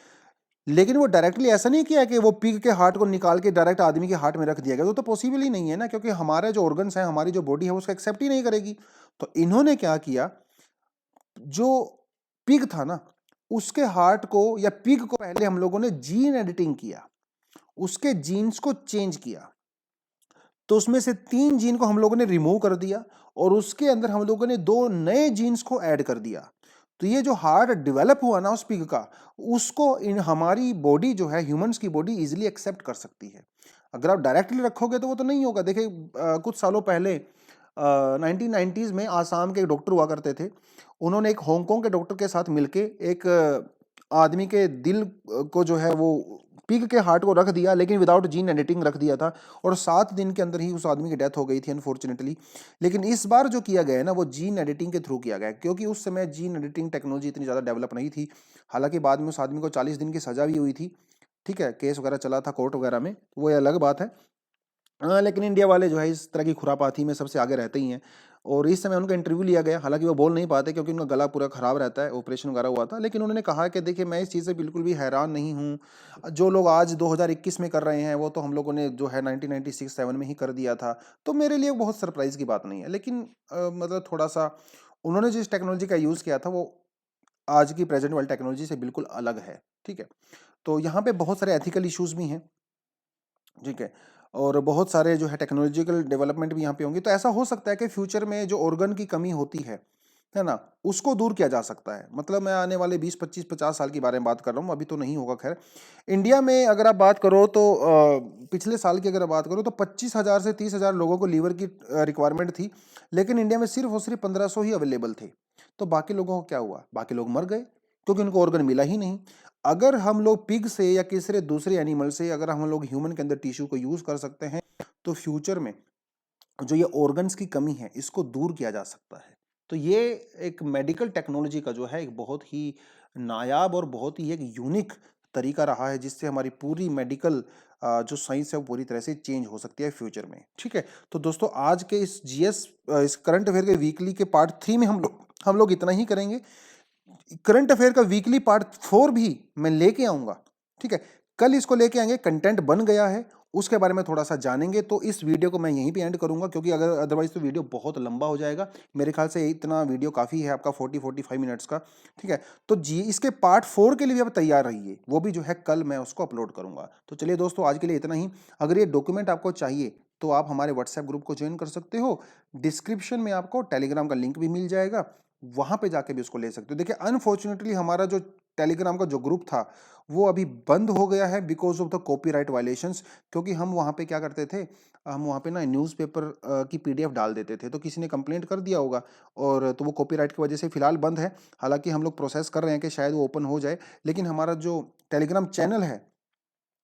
लेकिन वो डायरेक्टली ऐसा नहीं किया कि वो पिग के हार्ट को निकाल के डायरेक्ट आदमी के हार्ट में रख दिया गया, तो पॉसिबल ही नहीं है ना, क्योंकि हमारे जो ऑर्गन्स हैं, हमारी जो बॉडी है, उसको एक्सेप्ट ही नहीं करेगी। तो इन्होंने क्या किया, जो पिग था ना, उसके हार्ट को या पिग को पहले हम लोगों ने जीन एडिटिंग किया, उसके जीन्स को चेंज किया। तो उसमें से 3 जीन को हम लोगों ने रिमूव कर दिया और उसके अंदर हम लोगों ने 2 नए जीन्स को ऐड कर दिया। तो ये जो हार्ट डेवलप हुआ ना उस पिग का, उसको इन हमारी बॉडी जो है, ह्यूमंस की बॉडी इजीली एक्सेप्ट कर सकती है। अगर आप डायरेक्टली रखोगे तो वो तो नहीं होगा। देखिए कुछ सालों पहले 1990s में आसाम के एक डॉक्टर हुआ करते थे, उन्होंने एक हांगकांग के डॉक्टर के साथ मिलके एक आदमी के दिल को जो है वो पिग के हार्ट को रख दिया, लेकिन विदाउट जीन एडिटिंग रख दिया था, और 7 दिन के अंदर ही उस आदमी की डेथ हो गई थी अनफॉर्चुनेटली। लेकिन इस बार जो किया गया है ना, वो जीन एडिटिंग के थ्रू किया गया है, क्योंकि उस समय जीन एडिटिंग टेक्नोलॉजी इतनी ज़्यादा डेवलप नहीं थी। हालांकि बाद में उस आदमी को 40 दिन की सजा भी हुई थी। ठीक है, केस वगैरह चला था कोर्ट वगैरह में, वो ये अलग बात है। लेकिन इंडिया वाले जो है इस तरह की खुरापाती में सबसे आगे रहते ही हैं। और इस समय उनका इंटरव्यू लिया गया, हालांकि वो बोल नहीं पाते क्योंकि उनका गला पूरा खराब रहता है, ऑपरेशन वगैरह हुआ था। लेकिन उन्होंने कहा कि देखिए, मैं इस चीज़ से बिल्कुल भी हैरान नहीं हूँ। जो लोग आज 2021 में कर रहे हैं वो तो हम लोगों ने जो है 1996-7 में ही कर दिया था। तो मेरे लिए बहुत सरप्राइज की बात नहीं है। लेकिन मतलब थोड़ा सा उन्होंने जिस टेक्नोलॉजी का यूज़ किया था वो आज की प्रेजेंट वर्ल्ड टेक्नोलॉजी से बिल्कुल अलग है। ठीक है, तो यहाँ पे बहुत सारे एथिकल इश्यूज भी हैं। ठीक है, और बहुत सारे जो है टेक्नोलॉजिकल डेवलपमेंट भी यहाँ पे होंगी। तो ऐसा हो सकता है कि फ्यूचर में जो ऑर्गन की कमी होती है ना, उसको दूर किया जा सकता है। मतलब मैं आने वाले 20 25 50 साल के बारे में बात कर रहा हूँ, अभी तो नहीं होगा। खैर, इंडिया में अगर आप बात करो तो पिछले साल की अगर बात करो तो 25,000 से 30,000 लोगों को लीवर की रिक्वायरमेंट थी, लेकिन इंडिया में सिर्फ और सिर्फ 1500 ही अवेलेबल थे। तो बाकी लोगों को क्या हुआ? बाकी लोग मर गए क्योंकि उनको ऑर्गन मिला ही नहीं। अगर हम लोग पिग से या किसी दूसरे एनिमल से अगर हम लोग ह्यूमन के अंदर टिश्यू को यूज कर सकते हैं, तो फ्यूचर में जो ये ऑर्गन्स की कमी है इसको दूर किया जा सकता है। तो ये एक मेडिकल टेक्नोलॉजी का जो है एक बहुत ही नायाब और बहुत ही एक यूनिक तरीका रहा है, जिससे हमारी पूरी मेडिकल जो साइंस है वो पूरी तरह से चेंज हो सकती है फ्यूचर में। ठीक है, तो दोस्तों आज के इस जीएस इस करंट अफेयर के वीकली के पार्ट 3 में हम लोग इतना ही करेंगे। करंट अफेयर का वीकली पार्ट 4 भी मैं लेके आऊंगा। ठीक है, कल इसको लेके आएंगे, कंटेंट बन गया है, उसके बारे में थोड़ा सा जानेंगे। तो इस वीडियो को मैं यहीं पे एंड करूंगा, क्योंकि अगर अदरवाइज तो वीडियो बहुत लंबा हो जाएगा। मेरे ख्याल से इतना वीडियो काफ़ी है आपका 40-45 मिनट्स का। ठीक है, तो जी इसके पार्ट 4 के लिए भी आप तैयार रहिए, वो भी जो है कल मैं उसको अपलोड करूंगा। तो चलिए दोस्तों, आज के लिए इतना ही। अगर ये डॉक्यूमेंट आपको चाहिए तो आप हमारे व्हाट्सएप ग्रुप को ज्वाइन कर सकते हो। डिस्क्रिप्शन में आपको टेलीग्राम का लिंक भी मिल जाएगा, वहां पे जाके भी उसको ले सकते हो। देखिए अनफॉर्चुनेटली हमारा जो टेलीग्राम का जो ग्रुप था वो अभी बंद हो गया है because of the copyright violations. क्योंकि हम वहाँ पे क्या करते थे, हम वहाँ पे ना न्यूज़पेपर की पीडीएफ डाल देते थे, तो किसी ने कंप्लेंट कर दिया होगा, और तो वो कॉपीराइट की वजह से फिलहाल बंद है। हालांकि हम लोग प्रोसेस कर रहे हैं कि शायद वो ओपन हो जाए, लेकिन हमारा जो टेलीग्राम चैनल है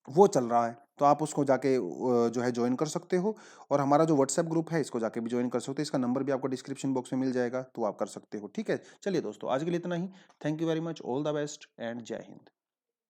वो चल रहा है, तो आप उसको जाके जो है ज्वाइन कर सकते हो। और हमारा जो व्हाट्सएप ग्रुप है इसको जाके भी ज्वाइन कर सकते हो, इसका नंबर भी आपको डिस्क्रिप्शन बॉक्स में मिल जाएगा, तो आप कर सकते हो। ठीक है, चलिए दोस्तों आज के लिए इतना ही। Thank you very much, all the best and जय हिंद।